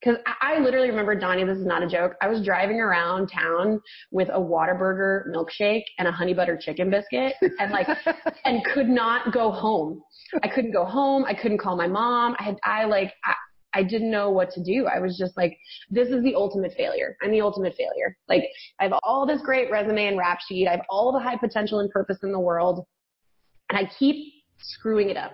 Because I literally remember, Donnie, this is not a joke. I was driving around town with a Whataburger milkshake and a honey butter chicken biscuit and could not go home. I couldn't go home. I couldn't call my mom. I didn't know what to do. I was just like, this is the ultimate failure. I'm the ultimate failure. Like, I have all this great resume and rap sheet. I have all the high potential and purpose in the world, and I keep screwing it up.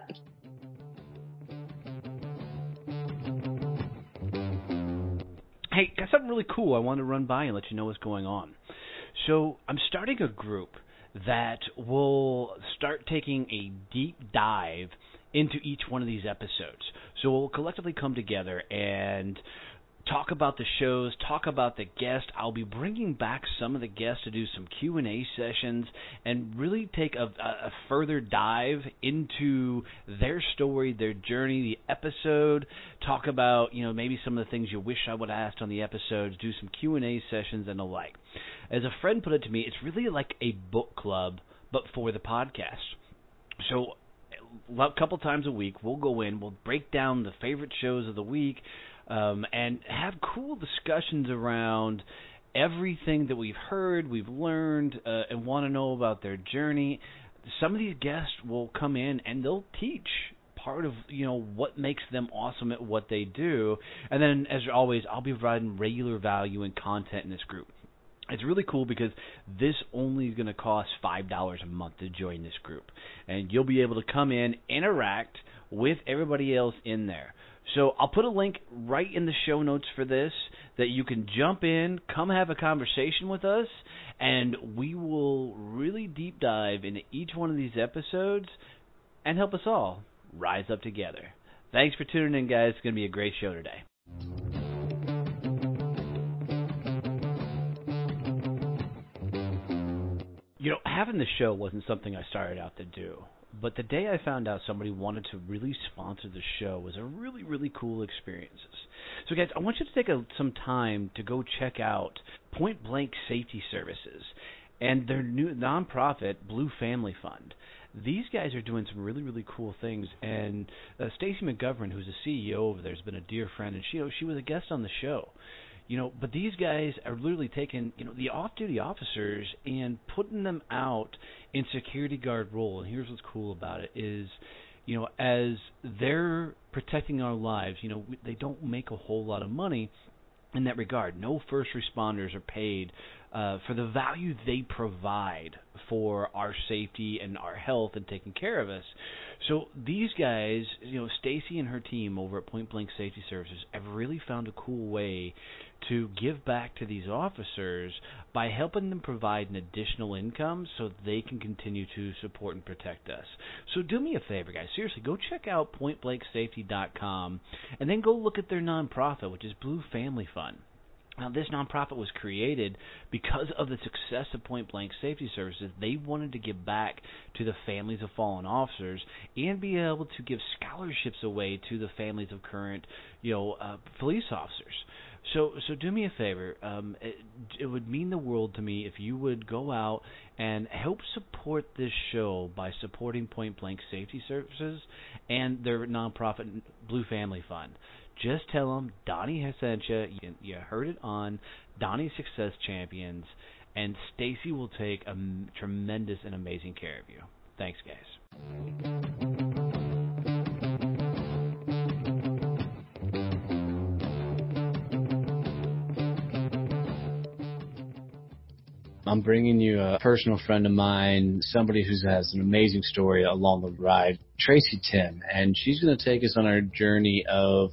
Hey, got something really cool I wanted to run by and let you know what's going on. So I'm starting a group that will start taking a deep dive into each one of these episodes. So we'll collectively come together and talk about the shows, talk about the guests. I'll be bringing back some of the guests to do some Q&A sessions and really take a further dive into their story, their journey, the episode, talk about, maybe some of the things you wish I would have asked on the episodes, do some Q&A sessions and the like. As a friend put it to me, it's really like a book club, but for the podcast. So a couple times a week, we'll go in, we'll break down the favorite shows of the week, and have cool discussions around everything that we've heard, we've learned, and want to know about their journey. Some of these guests will come in and they'll teach part of, what makes them awesome at what they do. And then, as always, I'll be providing regular value and content in this group. It's really cool because this only is going to cost $5 a month to join this group. And you'll be able to come in, interact with everybody else in there. So I'll put a link right in the show notes for this that you can jump in, come have a conversation with us, and we will really deep dive into each one of these episodes and help us all rise up together. Thanks for tuning in, guys. It's going to be a great show today. Having the show wasn't something I started out to do. But the day I found out somebody wanted to really sponsor the show was a really, really cool experience. So, guys, I want you to take some time to go check out Point Blank Safety Services and their new nonprofit, Blue Family Fund. These guys are doing some really, really cool things. And Stacy McGovern, who's the CEO over there, has been a dear friend, and she was a guest on the show. But these guys are literally taking, the off-duty officers and putting them out in security guard role. And here's what's cool about it is, as they're protecting our lives, they don't make a whole lot of money in that regard. No first responders are paid for the value they provide for our safety and our health and taking care of us. So these guys, Stacy and her team over at Point Blank Safety Services have really found a cool way to give back to these officers by helping them provide an additional income so they can continue to support and protect us. So do me a favor, guys. Seriously, go check out pointblanksafety.com and then go look at their nonprofit, which is Blue Family Fund. Now, this nonprofit was created because of the success of Point Blank Safety Services. They wanted to give back to the families of fallen officers and be able to give scholarships away to the families of current, police officers. So do me a favor. It would mean the world to me if you would go out and help support this show by supporting Point Blank Safety Services and their nonprofit Blue Family Fund. Just tell them Donnie has sent you. You heard it on Donnie Success Champions, and Stacy will take a tremendous and amazing care of you. Thanks, guys. I'm bringing you a personal friend of mine, somebody who has an amazing story along the ride, Tracy Timm, and she's going to take us on our journey of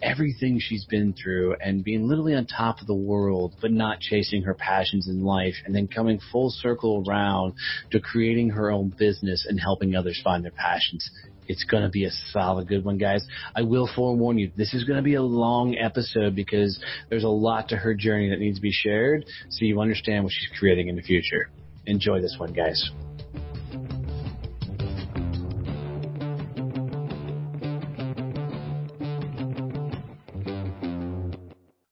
everything she's been through and being literally on top of the world, but not chasing her passions in life, and then coming full circle around to creating her own business and helping others find their passions. It's going to be a solid good one, guys. I will forewarn you, this is going to be a long episode because there's a lot to her journey that needs to be shared so you understand what she's creating in the future. Enjoy this one, guys.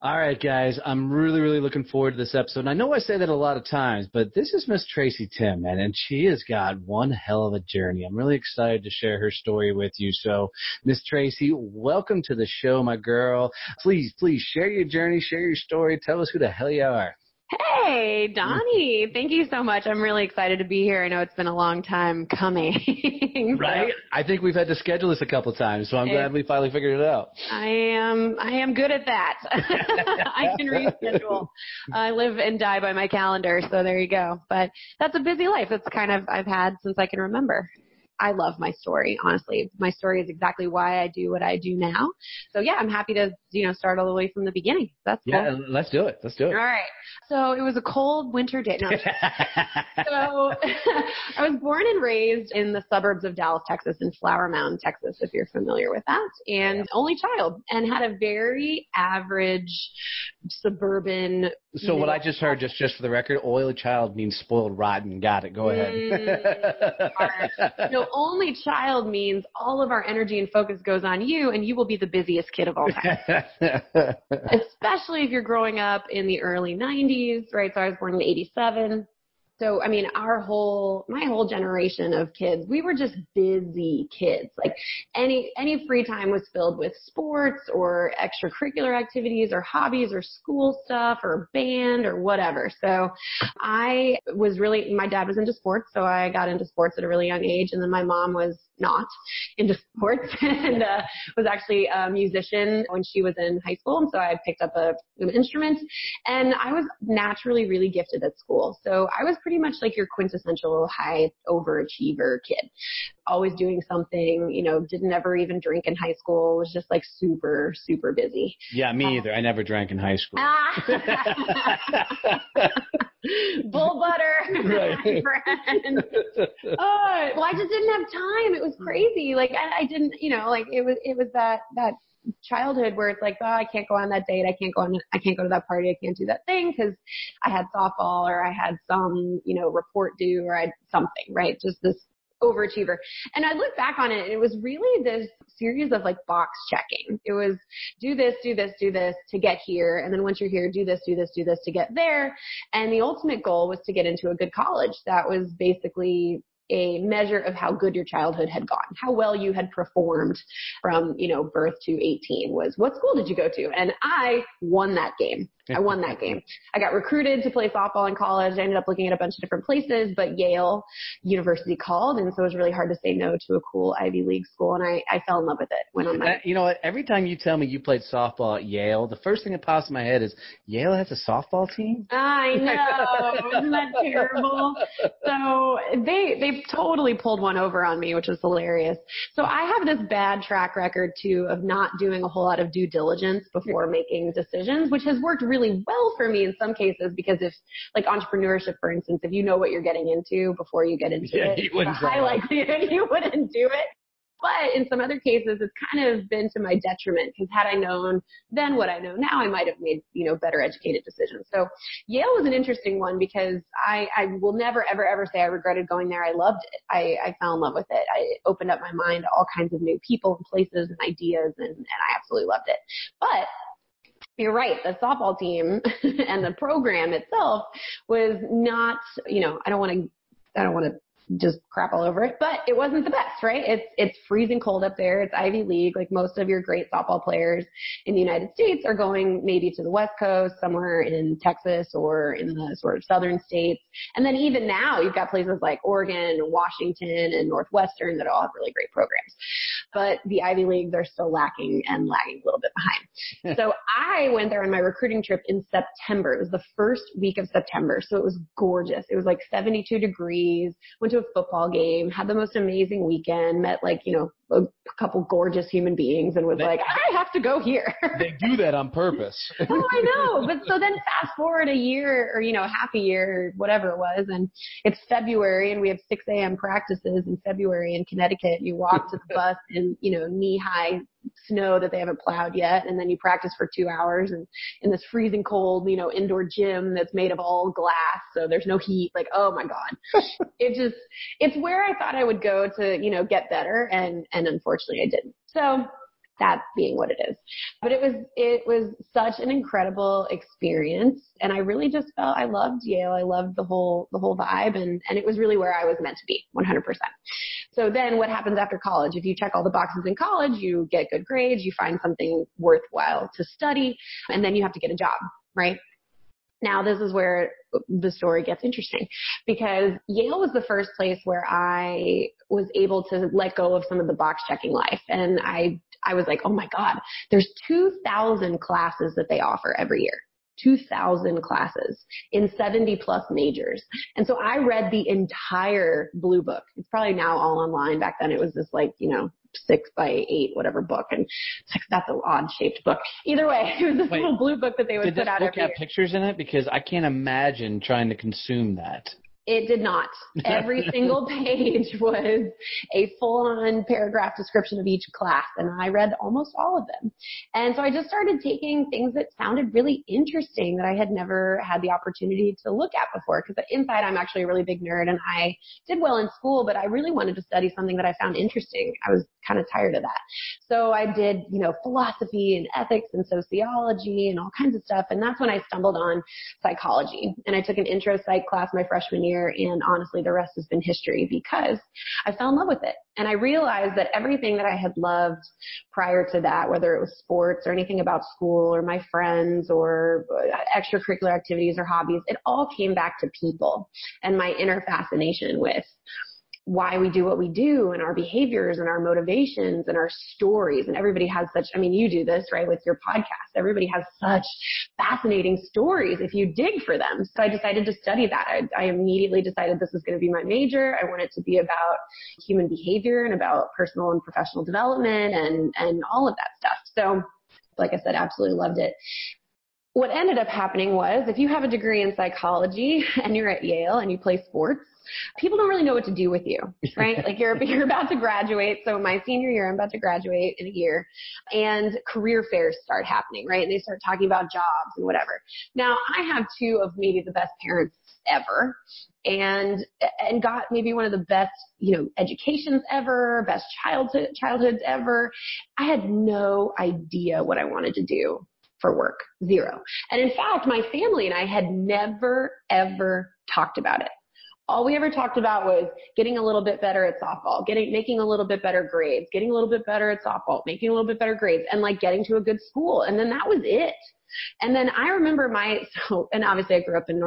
All right, guys, I'm really, really looking forward to this episode. And I know I say that a lot of times, but this is Miss Tracy Timm, man, and she has got one hell of a journey. I'm really excited to share her story with you. So, Miss Tracy, welcome to the show, my girl. Please share your journey, share your story. Tell us who the hell you are. Hey, Donnie. Thank you so much. I'm really excited to be here. I know it's been a long time coming. Right? I think we've had to schedule this a couple of times, so I'm glad we finally figured it out. I am good at that. I can reschedule. I live and die by my calendar, so there you go. But that's a busy life. That's kind of I've had since I can remember. I love my story, honestly. My story is exactly why I do what I do now. So yeah, I'm happy to, start all the way from the beginning. That's cool. Yeah, let's do it. All right. So it was a cold winter day. No. So I was born and raised in the suburbs of Dallas, Texas, in Flower Mound, Texas, if you're familiar with that, and only child, and had a very average suburban. So what I just heard, just for the record, oily child means spoiled rotten. Got it. Go ahead. No, only child means all of our energy and focus goes on you, and you will be the busiest kid of all time. Especially if you're growing up in the early 90s, right? So I was born in 87. So, I mean, my whole generation of kids, we were just busy kids. Like any free time was filled with sports or extracurricular activities or hobbies or school stuff or band or whatever. So my dad was into sports, so I got into sports at a really young age. And then my mom was not into sports and was actually a musician when she was in high school. And so I picked up an instrument, and I was naturally really gifted at school. So I was pretty much like your quintessential high overachiever kid, always doing something, didn't ever even drink in high school, was just like super, super busy. Yeah, me either. I never drank in high school. Bull butter, right. Friend. Well, I just didn't have time. It was crazy. Like I didn't, it was that childhood where it's like, oh, I can't go on that date. I can't go to that party. I can't do that thing because I had softball or I had some, report due or I had something, right? Just this overachiever. And I look back on it, and it was really this series of like box checking. It was do this, do this, do this to get here. And then once you're here, do this, do this, do this to get there. And the ultimate goal was to get into a good college. That was basically a measure of how good your childhood had gone, how well you had performed from, birth to 18 was what school did you go to? And I won that game. I got recruited to play softball in college. I ended up looking at a bunch of different places, but Yale University called. And so it was really hard to say no to a cool Ivy League school. And I fell in love with it. Went on my. You know what? Every time you tell me you played softball at Yale, the first thing that pops in my head is Yale has a softball team? I know. Isn't that terrible? So they totally pulled one over on me, which was hilarious. So I have this bad track record too of not doing a whole lot of due diligence before making decisions, which has worked really well for me in some cases, because if like entrepreneurship, for instance, if you know what you're getting into before you get into it, high likelihood you wouldn't do it. But in some other cases, it's kind of been to my detriment, because had I known then what I know now, I might have made, better educated decisions. So Yale was an interesting one because I will never, ever, ever say I regretted going there. I loved it. I fell in love with it. I opened up my mind to all kinds of new people and places and ideas, and I absolutely loved it. But you're right. The softball team and the program itself was not, I don't want to just crap all over it, but it wasn't the best, right? It's freezing cold up there. It's Ivy League. Like most of your great softball players in the United States are going maybe to the West Coast, somewhere in Texas or in the sort of southern states. And then even now you've got places like Oregon and Washington and Northwestern that all have really great programs. But the Ivy Leagues are still lagging a little bit behind. So I went there on my recruiting trip in September. It was the first week of September. So it was gorgeous. It was like 72 degrees. Went to a football game, had the most amazing weekend, met a couple gorgeous human beings, and was like, I have to go here. They do that on purpose. Oh, I know. But so then fast forward a year or, half a year, or whatever it was, and it's February and we have 6 a.m. practices in February in Connecticut. You walk to the bus in, knee-high snow that they haven't plowed yet, and then you practice for 2 hours and in this freezing cold, indoor gym that's made of all glass, so there's no heat. Like, oh my God. It's where I thought I would go to, get better, and unfortunately I didn't. So that being what it is. But it was such an incredible experience. And I really just felt I loved Yale. I loved the whole vibe. And it was really where I was meant to be 100%. So then what happens after college? If you check all the boxes in college, you get good grades, you find something worthwhile to study, and then you have to get a job, right? Now this is where the story gets interesting, because Yale was the first place where I was able to let go of some of the box checking life. And I was like, oh my God, there's 2,000 classes that they offer every year. 2,000 classes in 70 plus majors. And so I read the entire blue book. It's probably now all online. Back then it was this 6x8, whatever book. And that's an odd shaped book. Either way, it was this little blue book that they would put out every year. Did this book have pictures in it? Because I can't imagine trying to consume that. It did not. Every single page was a full-on paragraph description of each class, and I read almost all of them. And so I just started taking things that sounded really interesting that I had never had the opportunity to look at before, because inside I'm actually a really big nerd, and I did well in school, but I really wanted to study something that I found interesting. I was kind of tired of that. So I did, philosophy and ethics and sociology and all kinds of stuff, and that's when I stumbled on psychology. And I took an intro psych class my freshman year, and honestly, the rest has been history, because I fell in love with it. And I realized that everything that I had loved prior to that, whether it was sports or anything about school or my friends or extracurricular activities or hobbies, it all came back to people and my inner fascination with why we do what we do and our behaviors and our motivations and our stories. And everybody has you do this, right, with your podcast. Everybody has such fascinating stories if you dig for them. So I decided to study that. I immediately decided this was going to be my major. I wanted to be about human behavior and about personal and professional development and all of that stuff. So like I said, absolutely loved it. What ended up happening was, if you have a degree in psychology and you're at Yale and you play sports, people don't really know what to do with you, right? Like you're about to graduate. So my senior year, I'm about to graduate in a year, and career fairs start happening, right? And they start talking about jobs and whatever. Now I have two of maybe the best parents ever, and got maybe one of the best, educations ever, best childhoods ever. I had no idea what I wanted to do for work. Zero. And in fact, my family and I had never, ever talked about it. All we ever talked about was getting a little bit better at softball, making a little bit better grades, getting a little bit better at softball, making a little bit better grades, and getting to a good school. And then that was it. And then I remember and obviously I grew up in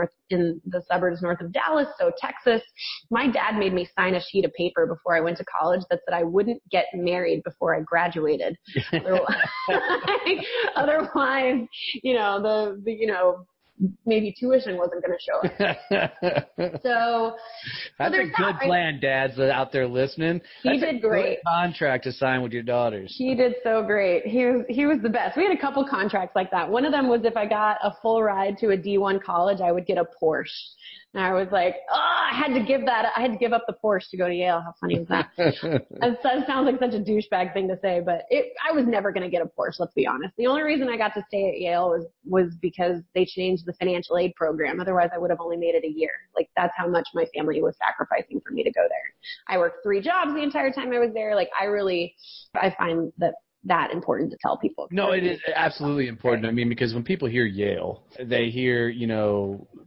the suburbs north of Dallas, so Texas. My dad made me sign a sheet of paper before I went to college that said I wouldn't get married before I graduated. Otherwise, maybe tuition wasn't going to show up. So that's a good plan, dads out there listening. He did great. Great contract to sign with your daughters. He did so great. He was the best. We had a couple contracts like that. One of them was if I got a full ride to a D1 college, I would get a Porsche. And I was like, I had to give up the Porsche to go to Yale. How funny is that? That sounds like such a douchebag thing to say, but I was never going to get a Porsche, let's be honest. The only reason I got to stay at Yale was because they changed the financial aid program. Otherwise, I would have only made it a year. That's how much my family was sacrificing for me to go there. I worked 3 jobs the entire time I was there. I find that important to tell people. No, it is absolutely important. I mean, because when people hear Yale, they hear,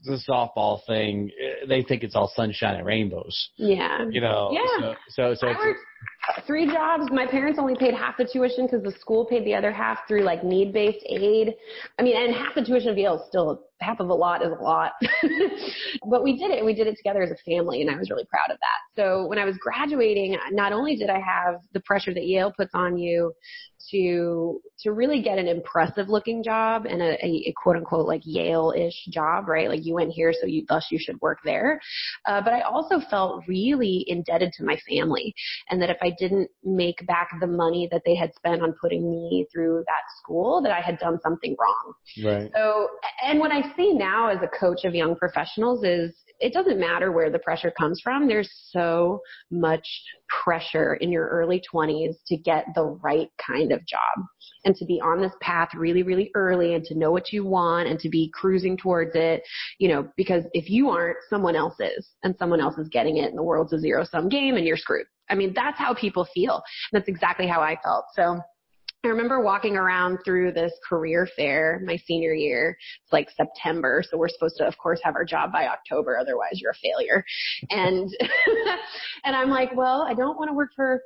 the softball thing, they think it's all sunshine and rainbows. Yeah. Yeah. So I worked 3 jobs. My parents only paid half the tuition because the school paid the other half through need-based aid. And half the tuition of Yale is still, half of a lot is a lot. But we did it, and we did it together as a family, and I was really proud of that. So when I was graduating, not only did I have the pressure that Yale puts on you to really get an impressive looking job and a quote unquote Yale-ish job, right? You went here, so thus you should work there. But I also felt really indebted to my family, and that if I didn't make back the money that they had spent on putting me through that school, that I had done something wrong. Right. So, and what I see now as a coach of young professionals is it doesn't matter where the pressure comes from. There's so much pressure in your early 20s to get the right kind of job and to be on this path really, really early and to know what you want and to be cruising towards it, because if you aren't, someone else is, and someone else is getting it, and the world's a zero-sum game and you're screwed. That's how people feel. That's exactly how I felt. So I remember walking around through this career fair my senior year. It's like September, so we're supposed to, of course, have our job by October. Otherwise, you're a failure. And and I'm like, well, I don't want to work for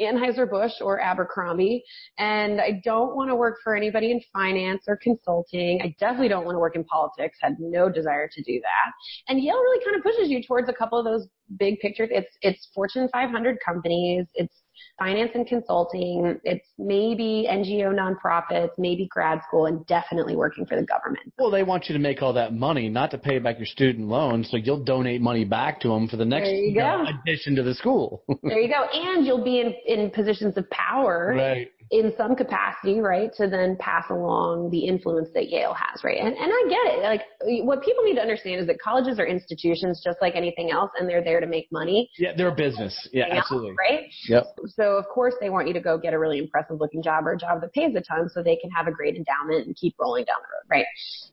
Anheuser-Busch or Abercrombie, and I don't want to work for anybody in finance or consulting. I definitely don't want to work in politics. Had no desire to do that. And Yale really kind of pushes you towards a couple of those big pictures. It's Fortune 500 companies. It's finance and consulting. It's maybe NGO nonprofits, maybe grad school, and definitely working for the government. Well, they want you to make all that money, not to pay back your student loans, so you'll donate money back to them for the next addition to the school. There you go. And you'll be in positions of power. Right. In some capacity, right, to then pass along the influence that Yale has, right? And I get it. Like, what people need to understand is that colleges are institutions just like anything else, and they're there to make money. Yeah, they're a business. Yeah, absolutely. Right? Yep. So, of course, they want you to go get a really impressive-looking job or a job that pays a ton so they can have a great endowment and keep rolling down the road, right?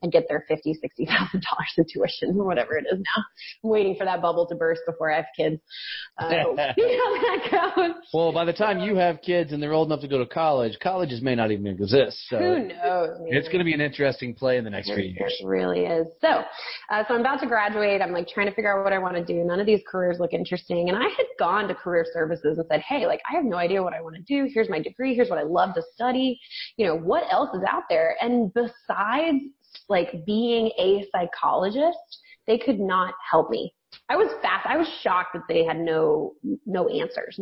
And get their $50,000, $60,000 in tuition or whatever it is now. I'm waiting for that bubble to burst before I have kids. See how that goes. Well, by the time you have kids and they're old enough to go to colleges may not even exist. So who knows? It's going to be an interesting play in the next few years. It really is. So I'm about to graduate. I'm like trying to figure out what I want to do. None of these careers look interesting. And I had gone to career services and said, hey, like, I have no idea what I want to do. Here's my degree. Here's what I love to study. You know, what else is out there? And besides like being a psychologist, they could not help me. I was shocked that they had no answers.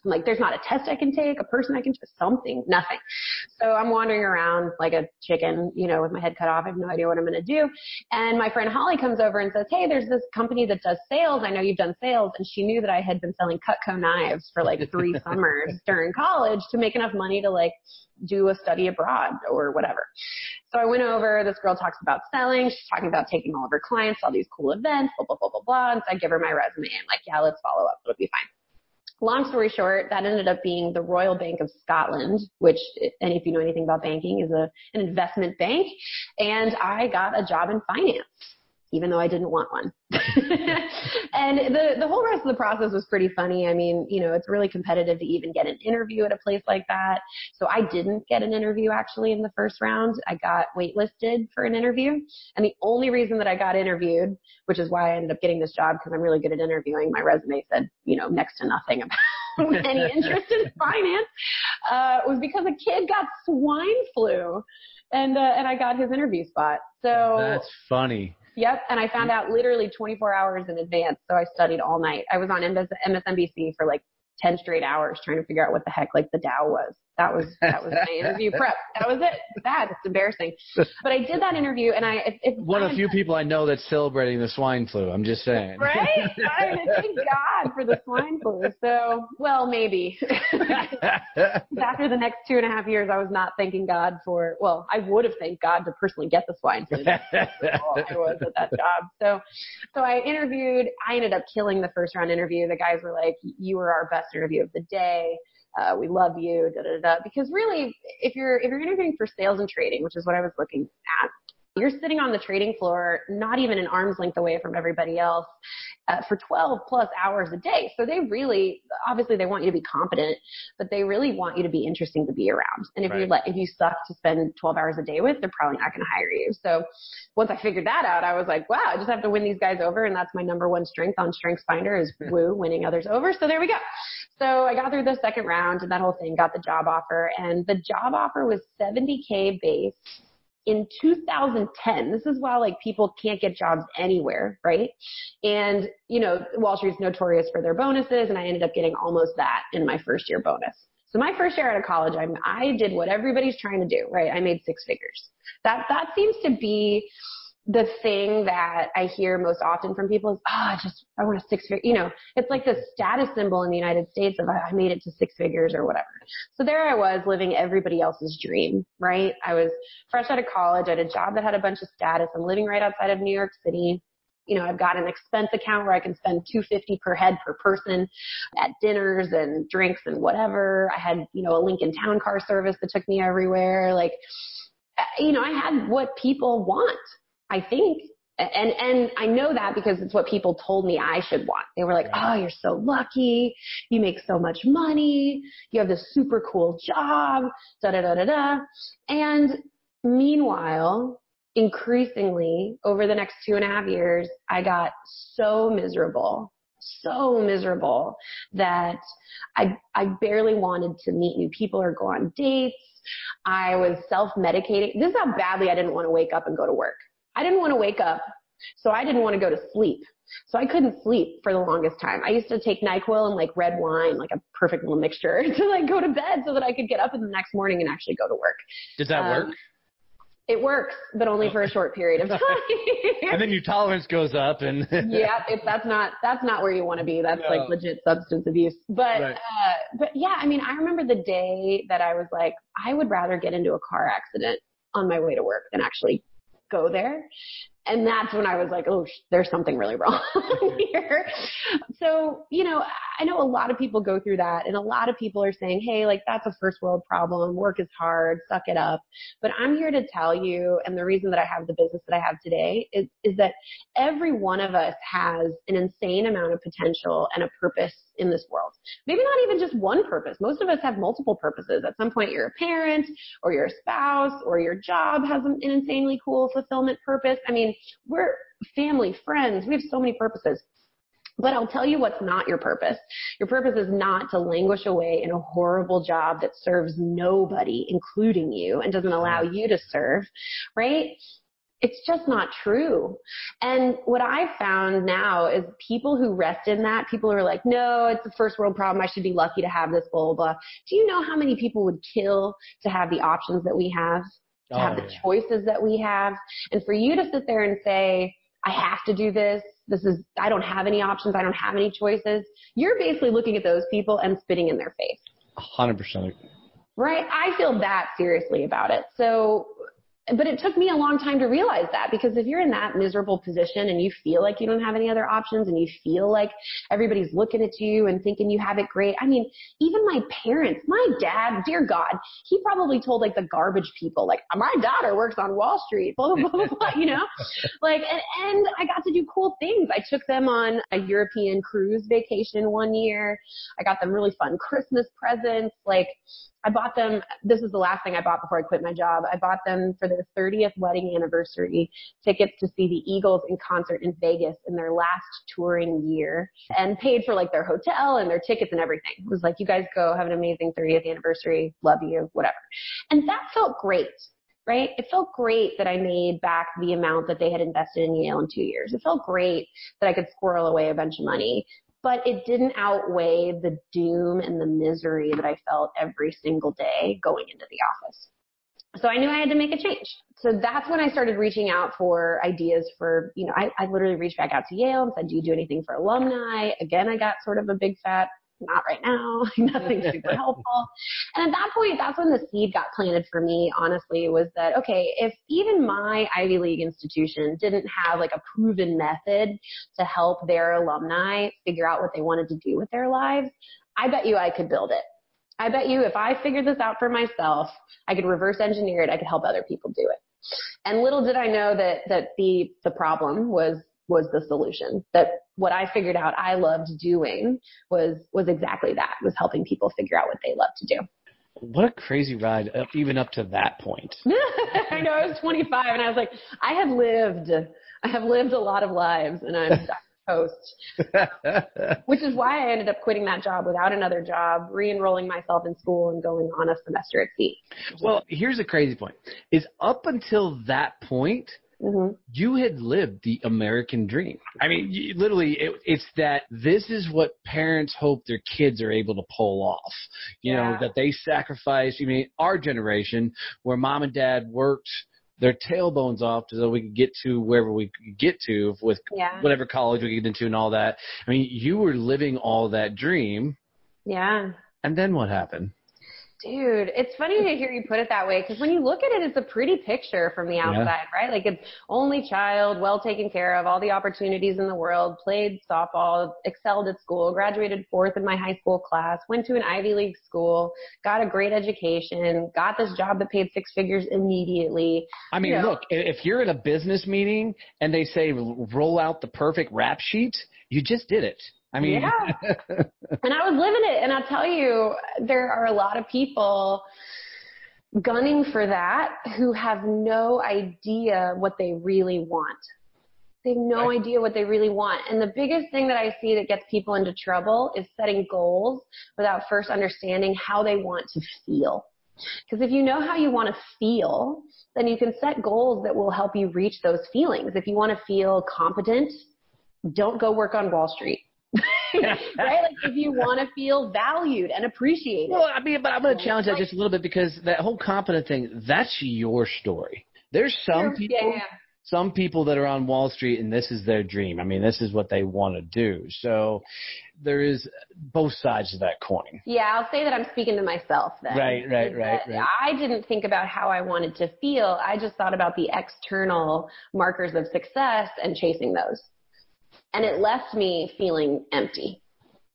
Like, there's not a test I can take, a person I can choose, something, nothing. So I'm wandering around like a chicken, you know, with my head cut off. I have no idea what I'm going to do. And my friend Holly comes over and says, hey, there's this company that does sales. I know you've done sales. And she knew that I had been selling Cutco knives for like 3 summers during college to make enough money to like do a study abroad or whatever. So I went over, this girl talks about selling. She's talking about taking all of her clients to all these cool events, blah, blah, blah, blah, blah. And so I give her my resume. I'm like, yeah, let's follow up. It'll be fine. Long story short, that ended up being the Royal Bank of Scotland, which, and if you know anything about banking, is an investment bank. And I got a job in finance, even though I didn't want one. And the whole rest of the process was pretty funny. I mean, you know, it's really competitive to even get an interview at a place like that. So I didn't get an interview actually in the first round. I got waitlisted for an interview. And the only reason that I got interviewed, which is why I ended up getting this job, because I'm really good at interviewing, my resume said, you know, next to nothing about any interest in finance, was because a kid got swine flu. And I got his interview spot. So that's funny. Yep, and I found out literally 24 hours in advance, so I studied all night. I was on MSNBC for like 10 straight hours trying to figure out what the heck like the Dow was. That was my interview prep. That was it. It's bad. It's embarrassing. But I did that interview, and one of the few people I know that's celebrating the swine flu. I'm just saying. Right? I mean, thank God for the swine flu. So, well, maybe. After the next 2.5 years, I was not thanking God for. Well, I would have thanked God to personally get the swine flu. I was at that job. So I interviewed. I ended up killing the first round interview. The guys were like, "You were our best interview of the day. We love you, da, da, da." Because really, if you're interviewing for sales and trading, which is what I was looking at, you're sitting on the trading floor, not even an arm's length away from everybody else, for 12 plus hours a day. So they really, obviously they want you to be competent, but they really want you to be interesting to be around. And if you suck to spend 12 hours a day with, they're probably not going to hire you. So once I figured that out, I was like, wow, I just have to win these guys over. And that's my number one strength on StrengthsFinder is winning others over. So there we go. So I got through the second round and that whole thing, got the job offer, and the job offer was $70K base in 2010. This is while like people can't get jobs anywhere, right? And, you know, Wall Street's notorious for their bonuses, and I ended up getting almost that in my first year bonus. So my first year out of college, I did what everybody's trying to do, right? I made 6 figures. That seems to be the thing that I hear most often from people is, I want a 6-figure, you know, it's like the status symbol in the United States of I made it to 6 figures or whatever. So there I was living everybody else's dream, right? I was fresh out of college. I had a job that had a bunch of status. I'm living right outside of New York City. You know, I've got an expense account where I can spend $250 per head per person at dinners and drinks and whatever. I had, you know, a Lincoln Town Car service that took me everywhere. Like, you know, I had what people want, I think. And I know that because it's what people told me I should want. They were like, oh, you're so lucky. You make so much money. You have this super cool job, da, da, da, da, da. And meanwhile, increasingly over the next 2.5 years, I got so miserable that I barely wanted to meet new people or go on dates. I was self-medicating. This is how badly I didn't want to wake up and go to work. I didn't want to wake up, so I didn't want to go to sleep. So I couldn't sleep for the longest time. I used to take NyQuil and like red wine, like a perfect little mixture, to like go to bed so that I could get up in the next morning and actually go to work. Did that work? It works, but only for a short period of time. And then your tolerance goes up, and yeah, that's not where you want to be. That's like legit substance abuse. But but yeah, I mean, I remember the day that I was like, I would rather get into a car accident on my way to work than actually go there. And that's when I was like, oh, there's something really wrong here. So, you know, I know a lot of people go through that, and a lot of people are saying, hey, like, that's a first world problem. Work is hard. Suck it up. But I'm here to tell you, and the reason that I have the business that I have today is that every one of us has an insane amount of potential and a purpose in this world. Maybe not even just one purpose. Most of us have multiple purposes. At some point, you're a parent, or you're a spouse, or your job has an insanely cool fulfillment purpose. I mean, we're family, friends. We have so many purposes. But I'll tell you what's not your purpose. Your purpose is not to languish away in a horrible job that serves nobody, including you, and doesn't allow you to serve, right? It's just not true. And what I've found now is people who rest in that, people who are like, no, it's a first world problem. I should be lucky to have this, blah, blah, blah. Do you know how many people would kill to have the options that we have? To have the choices that we have? And for you to sit there and say, I have to do this. I don't have any options. I don't have any choices. You're basically looking at those people and spitting in their face. 100%. Right? I feel that seriously about it. So, but it took me a long time to realize that, because if you're in that miserable position and you feel like you don't have any other options and you feel like everybody's looking at you and thinking you have it great. I mean, even my parents, my dad, dear God, he probably told like the garbage people, like, my daughter works on Wall Street, blah, blah, blah, blah, you know, like, and I got to do cool things. I took them on a European cruise vacation one year. I got them really fun Christmas presents. Like, I bought them, this is the last thing I bought before I quit my job. I bought them for their 30th wedding anniversary tickets to see the Eagles in concert in Vegas in their last touring year, and paid for like their hotel and their tickets and everything. It was like, you guys go have an amazing 30th anniversary. Love you, whatever. And that felt great, right? It felt great that I made back the amount that they had invested in Yale in 2 years. It felt great that I could squirrel away a bunch of money. But it didn't outweigh the doom and the misery that I felt every single day going into the office. So I knew I had to make a change. So that's when I started reaching out for ideas for, you know, I literally reached back out to Yale and said, do you do anything for alumni? Again, I got sort of a big fat, not right now, nothing super helpful. And at that point, that's when the seed got planted for me, honestly, was that, okay, if even my Ivy League institution didn't have like a proven method to help their alumni figure out what they wanted to do with their lives, I bet you I could build it. I bet you if I figured this out for myself, I could reverse engineer it. I could help other people do it. And little did I know that the problem was the solution, that what I figured out I loved doing was exactly that, was helping people figure out what they love to do. What a crazy ride, even up to that point. I know, I was 25 and I was like, I have lived a lot of lives, and I'm post, which is why I ended up quitting that job without another job, re-enrolling myself in school and going on a semester at sea. Well, here's the crazy point, is up until that point, you had lived the American dream. I mean, it's that this is what parents hope their kids are able to pull off. You know, that they sacrifice. I mean, our generation, where mom and dad worked their tailbones off so we could get to wherever we could get to with whatever college we could get into and all that. I mean, you were living all that dream. Yeah. And then what happened? Dude, it's funny to hear you put it that way, because when you look at it, it's a pretty picture from the outside, right? Like, it's only child, well taken care of, all the opportunities in the world, played softball, excelled at school, graduated 4th in my high school class, went to an Ivy League school, got a great education, got this job that paid 6 figures immediately. I mean, look, if you're at a business meeting and they say roll out the perfect rap sheet, you just did it. I mean, yeah. And I was living it. And I'll tell you, there are a lot of people gunning for that who have no idea what they really want. They have no idea what they really want. And the biggest thing that I see that gets people into trouble is setting goals without first understanding how they want to feel. Because if you know how you want to feel, then you can set goals that will help you reach those feelings. If you want to feel competent, don't go work on Wall Street. Right? Like, if you want to feel valued and appreciated. Well, I mean, but I'm going to challenge that just a little bit, because that whole competent thing, that's your story. There's some people that are on Wall Street and this is their dream. I mean, this is what they want to do. So there is both sides of that coin. Yeah, I'll say that I'm speaking to myself then. Right. I didn't think about how I wanted to feel. I just thought about the external markers of success and chasing those. And it left me feeling empty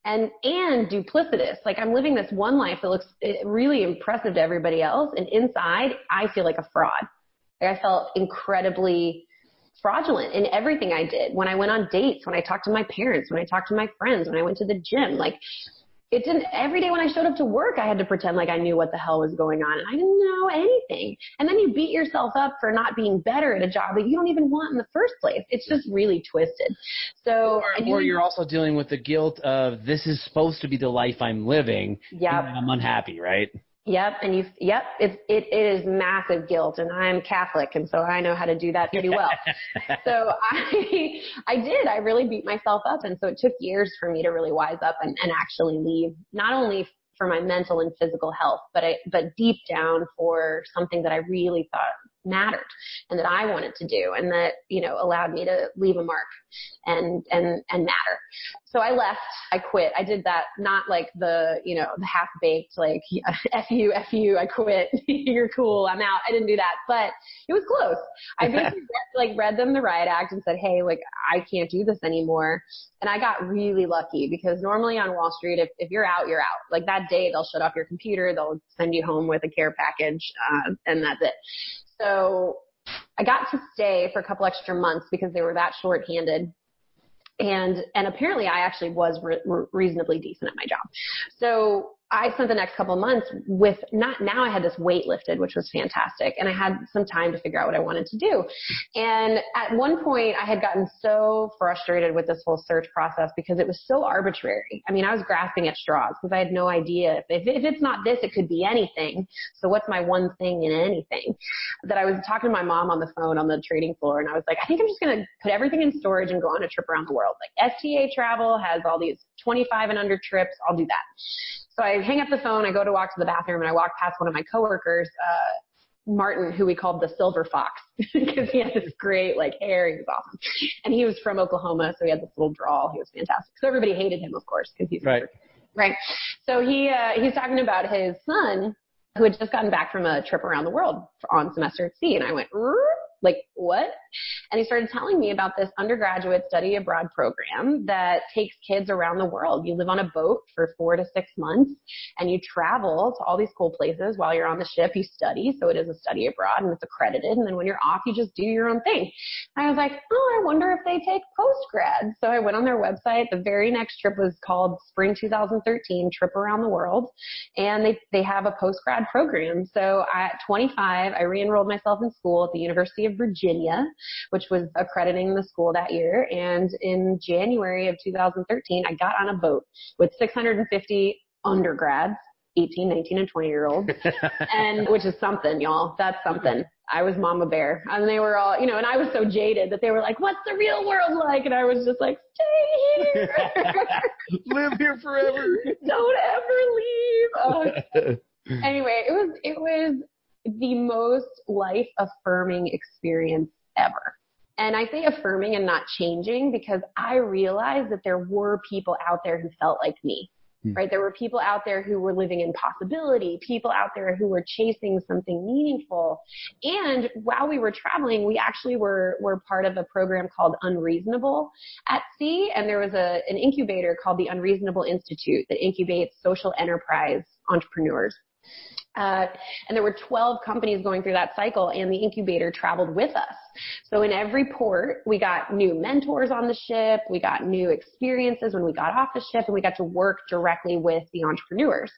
and duplicitous. Like, I'm living this one life that looks really impressive to everybody else, and inside I feel like a fraud. Like, I felt incredibly fraudulent in everything I did. When I went on dates, when I talked to my parents, when I talked to my friends, when I went to the gym, like, it didn't, every day when I showed up to work, I had to pretend like I knew what the hell was going on, and I didn't know anything. And then you beat yourself up for not being better at a job that you don't even want in the first place. It's just really twisted. So, or you're also dealing with the guilt of, this is supposed to be the life I'm living, and I'm unhappy, right? Yep. And it is massive guilt, and I'm Catholic, and so I know how to do that pretty well. So I really beat myself up. And so it took years for me to really wise up and actually leave, not only for my mental and physical health, but deep down for something that I really thought mattered and that I wanted to do, and that, allowed me to leave a mark and matter. So I left, I quit. I did that, not like the half-baked, like, F you, I quit. You're cool, I'm out. I didn't do that, but it was close. I basically read them the riot act and said, hey, like, I can't do this anymore. And I got really lucky, because normally on Wall Street, if you're out, you're out. Like, that day, they'll shut off your computer, they'll send you home with a care package, and that's it. So I got to stay for a couple extra months because they were that short-handed. And apparently I actually was reasonably decent at my job. So I spent the next couple of months now I had this weight lifted, which was fantastic. And I had some time to figure out what I wanted to do. And at one point I had gotten so frustrated with this whole search process because it was so arbitrary. I mean, I was grasping at straws because I had no idea if it's not this, it could be anything. So what's my one thing in anything? That I was talking to my mom on the phone on the trading floor, and I was like, I think I'm just going to put everything in storage and go on a trip around the world. Like, STA Travel has all these 25 and under trips. I'll do that. So I hang up the phone, I go to walk to the bathroom, and I walk past one of my coworkers, Martin, who we called the Silver Fox, because he had this great, hair. He was awesome. And he was from Oklahoma, so he had this little drawl. He was fantastic. So everybody hated him, of course, because he's right. So he's talking about his son, who had just gotten back from a trip around the world on semester at sea. And I went, like, what? And he started telling me about this undergraduate study abroad program that takes kids around the world. You live on a boat for 4 to 6 months, and you travel to all these cool places. While you're on the ship, you study. So it is a study abroad, and it's accredited. And then when you're off, you just do your own thing. And I was like, I wonder if they take post-grad. So I went on their website. The very next trip was called Spring 2013 Trip Around the World. And they have a post-grad program. So at 25, I re-enrolled myself in school at the University of Virginia, which was accrediting the school that year. And in January of 2013, I got on a boat with 650 undergrads, 18, 19, and 20-year-olds, and which is something, y'all. That's something. I was Mama Bear. And they were all, and I was so jaded that they were like, what's the real world like? And I was just like, stay here. Live here forever. Don't ever leave. Anyway, it was the most life-affirming experience ever. And I say affirming and not changing because I realized that there were people out there who felt like me. right? There were people out there who were living in possibility, people out there who were chasing something meaningful. And while we were traveling, we actually were part of a program called Unreasonable at Sea. And there was an incubator called the Unreasonable Institute that incubates social enterprise entrepreneurs. And there were 12 companies going through that cycle, and the incubator traveled with us. So in every port, we got new mentors on the ship, we got new experiences when we got off the ship, and we got to work directly with the entrepreneurs,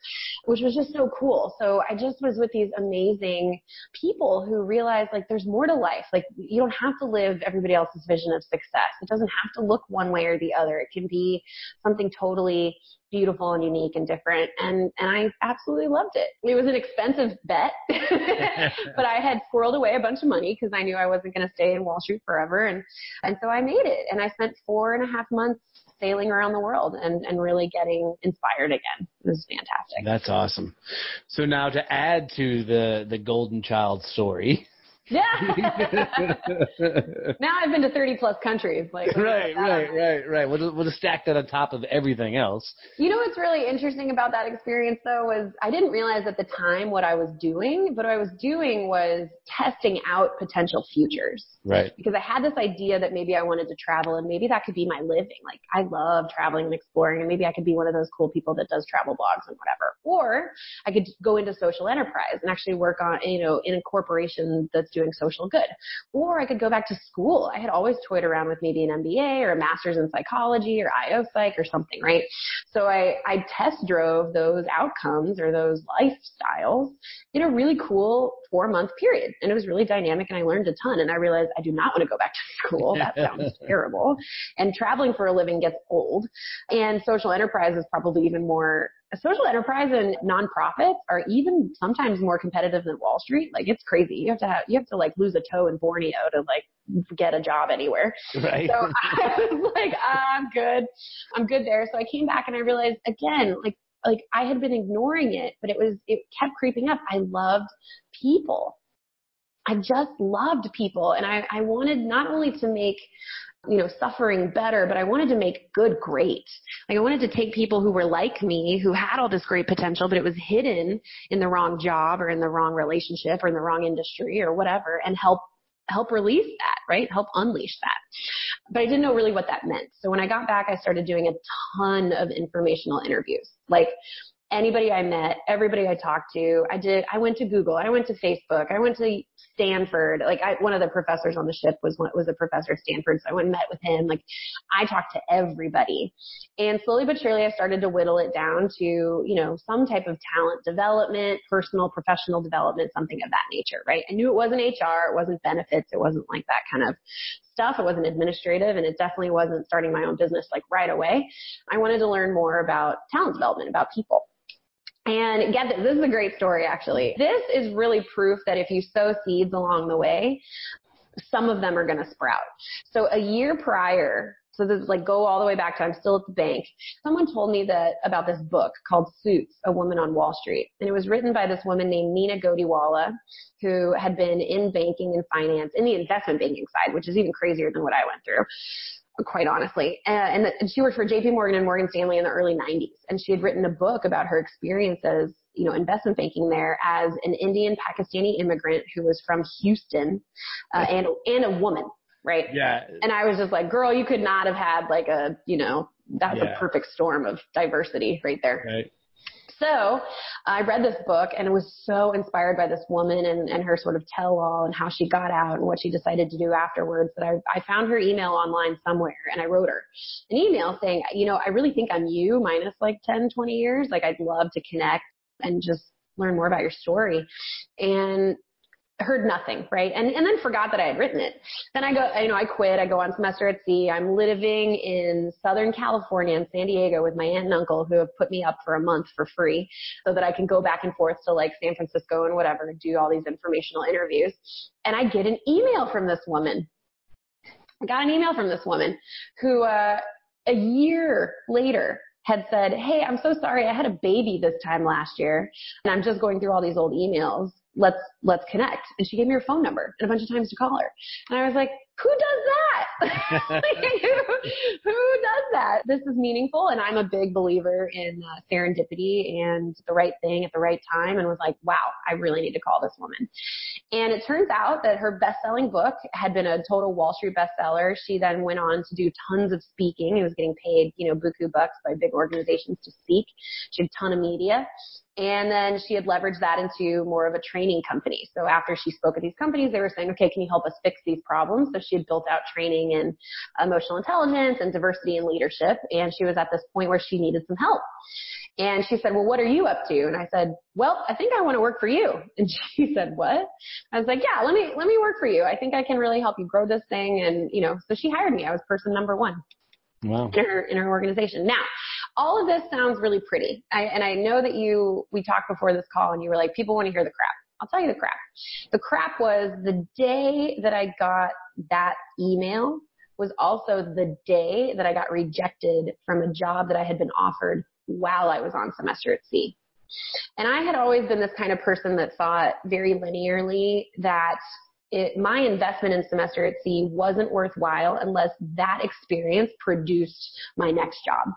which was just so cool. So I just was with these amazing people who realized, like, there's more to life. Like, you don't have to live everybody else's vision of success. It doesn't have to look one way or the other. It can be something totally beautiful and unique and different. And I absolutely loved it. It was an expensive bet, but I had squirreled away a bunch of money because I knew I wasn't going to stay in Wall Street forever. And so I made it. And I spent 4.5 months sailing around the world and really getting inspired again. It was fantastic. That's awesome. So now to add to the golden child story. Yeah. Now I've been to 30 plus countries. Like, right. We'll just stack that on top of everything else. You know what's really interesting about that experience, though, was I didn't realize at the time what I was doing. But what I was doing was testing out potential futures. Right. Because I had this idea that maybe I wanted to travel, and maybe that could be my living. Like, I love traveling and exploring, and maybe I could be one of those cool people that does travel blogs and whatever. Or I could go into social enterprise and actually work on, in a corporation that's doing social good. Or I could go back to school. I had always toyed around with maybe an MBA or a master's in psychology or IO Psych or something, right? So I test drove those outcomes or those lifestyles in a really cool 4-month period. And it was really dynamic, and I learned a ton. And I realized I do not want to go back to school. That sounds terrible. And traveling for a living gets old. And social enterprise is probably even more. Social enterprise and nonprofits are even sometimes more competitive than Wall Street. Like, it's crazy. You have to like lose a toe in Borneo to like get a job anywhere. Right. So I was like, I'm good there. So I came back and I realized again, like I had been ignoring it, but it kept creeping up. I loved people. I just loved people. And I wanted not only to make suffering better, but I wanted to make good great. Like, I wanted to take people who were like me, who had all this great potential, but it was hidden in the wrong job or in the wrong relationship or in the wrong industry or whatever, and help release that, right? Help unleash that. But I didn't know really what that meant. So when I got back, I started doing a ton of informational interviews. Like, anybody I met, everybody I talked to, I went to Google, I went to Facebook, I went to Stanford. Like, one of the professors on the ship was a professor at Stanford, so I went and met with him. Like, I talked to everybody. And slowly but surely I started to whittle it down to, some type of talent development, personal, professional development, something of that nature, right? I knew it wasn't HR, it wasn't benefits, it wasn't like that kind of stuff. It wasn't administrative, and it definitely wasn't starting my own business like right away. I wanted to learn more about talent development, about people. And get this is a great story, actually. This is really proof that if you sow seeds along the way, some of them are going to sprout. So a year prior, so this is like go all the way back to I'm still at the bank, someone told me about this book called Suits, A Woman on Wall Street. And it was written by this woman named Neena Godiwala, who had been in banking and finance, in the investment banking side, which is even crazier than what I went through, quite honestly. And she worked for JP Morgan and Morgan Stanley in the early 90s. And she had written a book about her experiences, investment banking there as an Indian Pakistani immigrant who was from Houston, and a woman, right? Yeah. And I was just like, girl, you could not have had like that's a perfect storm of diversity right there. Right. So I read this book and was so inspired by this woman and her sort of tell-all and how she got out and what she decided to do afterwards that I found her email online somewhere, and I wrote her an email saying, I really think I'm you minus like 10, 20 years. Like, I'd love to connect and just learn more about your story. And heard nothing, right? And then forgot that I had written it. Then I quit. I go on semester at sea. I'm living in Southern California in San Diego with my aunt and uncle, who have put me up for a month for free so that I can go back and forth to like San Francisco and whatever, do all these informational interviews. And I get an email from this woman. I got an email from this woman who, a year later had said, hey, I'm so sorry. I had a baby this time last year, and I'm just going through all these old emails. Let's connect. And she gave me her phone number and a bunch of times to call her. And I was like, who does that? Who does that? This is meaningful, and I'm a big believer in serendipity and the right thing at the right time, and was like, wow, I really need to call this woman. And it turns out that her best-selling book had been a total Wall Street bestseller. She then went on to do tons of speaking. He was getting paid, buku bucks by big organizations to speak. She had a ton of media. And then she had leveraged that into more of a training company. So after she spoke at these companies, they were saying, okay, can you help us fix these problems? So she had built out training in emotional intelligence and diversity and leadership. And she was at this point where she needed some help. And she said, well, what are you up to? And I said, well, I think I want to work for you. And she said, what? I was like, yeah, let me work for you. I think I can really help you grow this thing. And, so she hired me. I was person number one. Wow. In her organization. Now, all of this sounds really pretty. And I know that we talked before this call and you were like, people want to hear the crap. I'll tell you the crap. The crap was the day that I got that email was also the day that I got rejected from a job that I had been offered while I was on semester at sea. And I had always been this kind of person that thought very linearly that my investment in semester at sea wasn't worthwhile unless that experience produced my next job.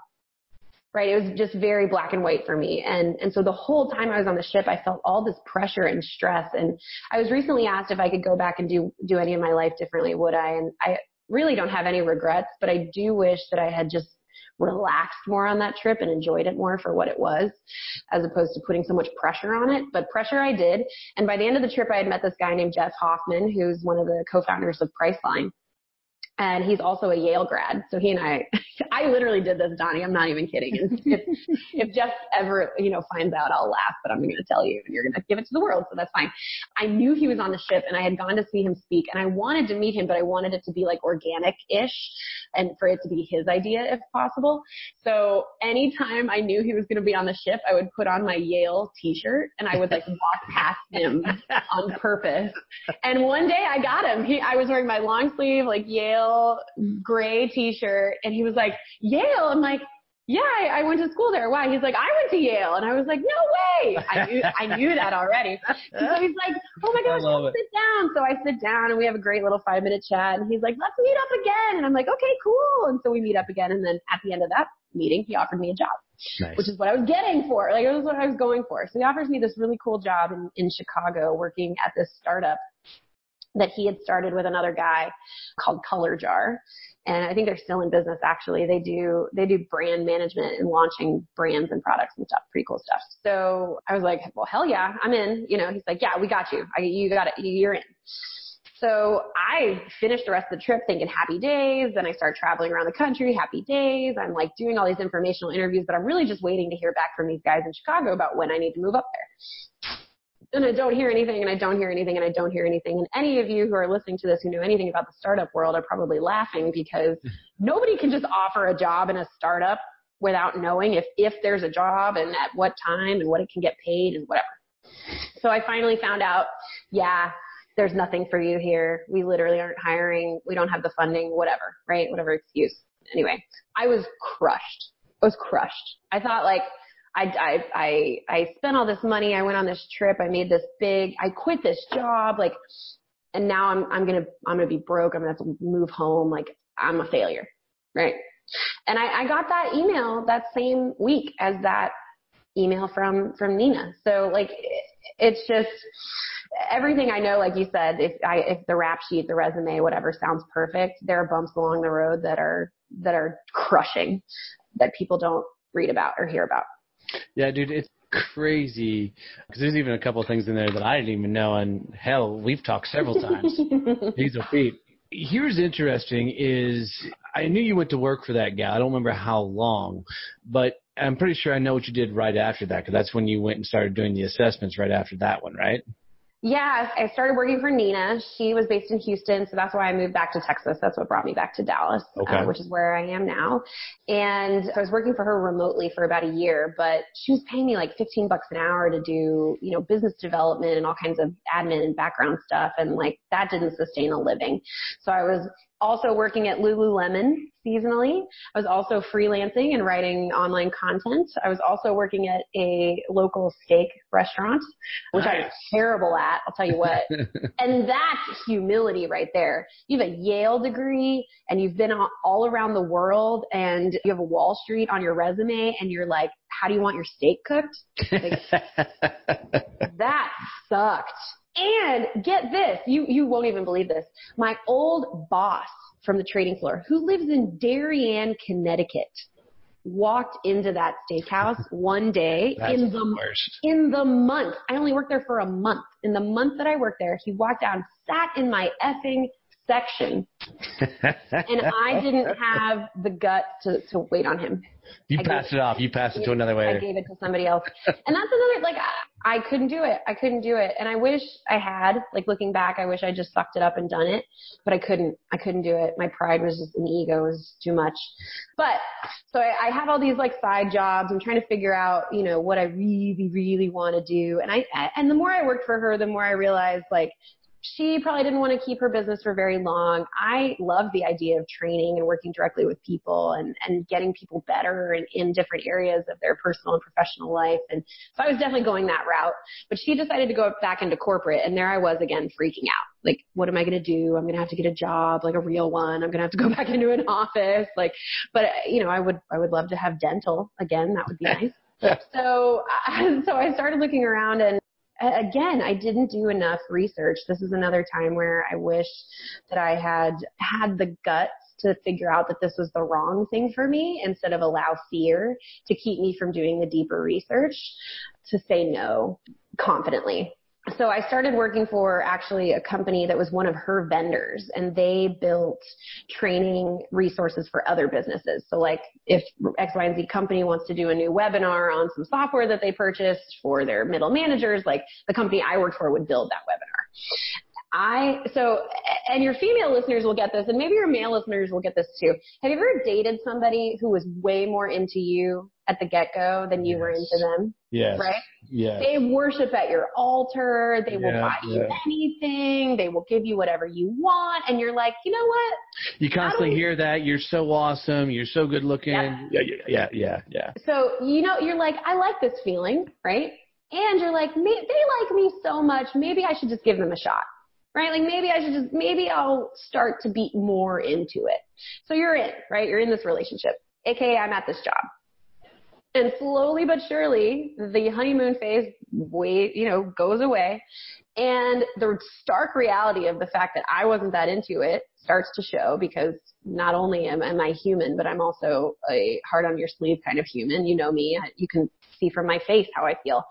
Right? It was just very black and white for me. And so the whole time I was on the ship, I felt all this pressure and stress. And I was recently asked if I could go back and do any of my life differently, would I? And I really don't have any regrets, but I do wish that I had just relaxed more on that trip and enjoyed it more for what it was, as opposed to putting so much pressure on it. But pressure I did. And by the end of the trip, I had met this guy named Jeff Hoffman, who's one of the co-founders of Priceline. And he's also a Yale grad. So he and I literally did this, Donnie. I'm not even kidding. If Jeff ever, finds out, I'll laugh, but I'm going to tell you and you're going to give it to the world. So that's fine. I knew he was on the ship and I had gone to see him speak and I wanted to meet him, but I wanted it to be like organic-ish and for it to be his idea if possible. So anytime I knew he was going to be on the ship, I would put on my Yale t-shirt and I would walk past him on purpose. And one day I got him. I was wearing my long sleeve, Yale gray t-shirt and he was like, Yale? I'm like, yeah, I went to school there. Why? He's like, I went to Yale. And I was like, no way. I knew that already. So he's like, oh my gosh, let's sit down. So I sit down and we have a great little 5-minute chat and he's like, let's meet up again. And I'm like, okay, cool. And so we meet up again. And then at the end of that meeting, he offered me a job, nice. Which is what I was getting for. It was what I was going for. So he offers me this really cool job in Chicago working at this startup that he had started with another guy called Color Jar. And I think they're still in business, actually. They do brand management and launching brands and products and stuff, pretty cool stuff. So I was like, well, hell yeah, I'm in. He's like, yeah, we got you. You got it. You're in. So I finished the rest of the trip thinking happy days. Then I start traveling around the country, happy days. I'm doing all these informational interviews, but I'm really just waiting to hear back from these guys in Chicago about when I need to move up there. And I don't hear anything, and I don't hear anything, and I don't hear anything. And any of you who are listening to this who know anything about the startup world are probably laughing because nobody can just offer a job in a startup without knowing if there's a job and at what time and what it can get paid and whatever. So I finally found out, yeah, there's nothing for you here. We literally aren't hiring. We don't have the funding, whatever, right? Whatever excuse. Anyway, I was crushed. I thought I spent all this money. I went on this trip. I made this I quit this job. And now I'm going to be broke. I'm going to have to move home. I'm a failure. Right. And I got that email that same week as that email from Nina. So it's just everything I know, like you said, if the rap sheet, the resume, whatever sounds perfect, there are bumps along the road that are crushing that people don't read about or hear about. Yeah, dude, it's crazy because there's even a couple of things in there that I didn't even know, and hell, we've talked several times. These are feet. Here's interesting is I knew you went to work for that gal. I don't remember how long, but I'm pretty sure I know what you did right after that because that's when you went and started doing the assessments right after that one, right? Yeah, I started working for Nina. She was based in Houston, so that's why I moved back to Texas. That's what brought me back to Dallas, which is where I am now. And so I was working for her remotely for about a year, but she was paying me $15 an hour to do, business development and all kinds of admin and background stuff. And that didn't sustain a living. So I was also working at Lululemon seasonally. I was also freelancing and writing online content. I was also working at a local steak restaurant, which I was terrible at, I'll tell you what. And that's humility right there. You have a Yale degree and you've been all around the world and you have a Wall Street on your resume and you're like, how do you want your steak cooked? Like, that sucked. And get this, you won't even believe this. My old boss from the trading floor, who lives in Darien, Connecticut, walked into that steakhouse one day in the month. I only worked there for a month. In the month that I worked there, he walked down, sat in my effing section, and I didn't have the guts to wait on him. You passed it off. You passed it to another waiter. I gave it to somebody else. And that's another, like, I couldn't do it. I couldn't do it. And I wish I had, like, looking back, I wish I just sucked it up and done it, but I couldn't do it. My pride was just, and ego was too much. But, so I have all these, like, side jobs. I'm trying to figure out, you know, what I really, really want to do. And the more I worked for her, the more I realized, like, she probably didn't want to keep her business for very long. I love the idea of training and working directly with people and getting people better in different areas of their personal and professional life. And so I was definitely going that route. But she decided to go back into corporate, and there I was again freaking out. Like, what am I going to do? I'm going to have to get a job, like a real one. I'm going to have to go back into an office. Like, but you know, I would love to have dental again. That would be nice. So I started looking around, and again, I didn't do enough research. This is another time where I wish that I had the guts to figure out that this was the wrong thing for me instead of allow fear to keep me from doing the deeper research, to say no confidently. So I started working for actually a company that was one of her vendors, and they built training resources for other businesses. So like if X, Y, and Z company wants to do a new webinar on some software that they purchased for their middle managers, like the company I worked for would build that webinar. And your female listeners will get this, and maybe your male listeners will get this too. Have you ever dated somebody who was way more into you at the get-go than you were into them? Yes. Right? Yes. They worship at your altar. They will buy you anything. They will give you whatever you want. And you're like, you know what? You constantly hear that. You're so awesome. You're so good looking. Yeah. So, you know, you're like, I like this feeling, right? And you're like, they like me so much. Maybe I should just give them a shot. Right? Like maybe I'll start to be more into it. So you're in, right? You're in this relationship. AKA I'm at this job. And slowly but surely, the honeymoon phase goes away. And the stark reality of the fact that I wasn't that into it starts to show, because not only am I human, but I'm also a heart on your sleeve kind of human. You know me. You can see from my face how I feel,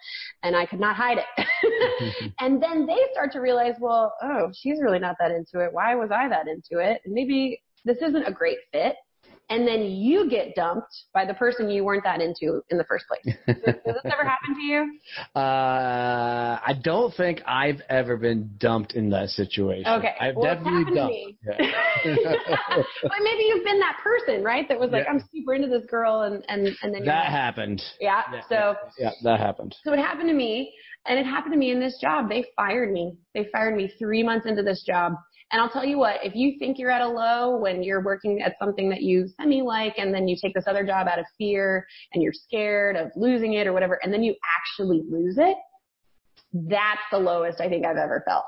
and I could not hide it. And then they start to realize, well, oh, she's really not that into it. Why was I that into it? And maybe this isn't a great fit. And then you get dumped by the person you weren't that into in the first place. Does this ever happen to you? I don't think I've ever been dumped in that situation. Okay. I've definitely dumped. Yeah. But maybe you've been that person, right? That was like, I'm super into this girl, and then that happened. Yeah. Yeah, that happened. So it happened to me, and it happened to me in this job. They fired me. They fired me 3 months into this job. And I'll tell you what, if you think you're at a low when you're working at something that you semi-like, and then you take this other job out of fear and you're scared of losing it or whatever, and then you actually lose it, that's the lowest I think I've ever felt,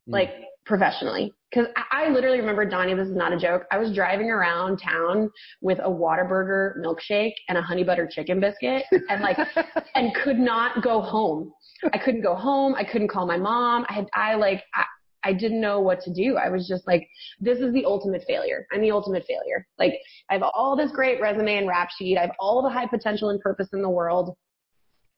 like professionally. Because I literally remember, Donnie, this is not a joke, I was driving around town with a Whataburger milkshake and a honey butter chicken biscuit and could not go home. I couldn't go home. I couldn't call my mom. I didn't know what to do. I was just like, this is the ultimate failure. I'm the ultimate failure. Like, I have all this great resume and rap sheet. I have all the high potential and purpose in the world.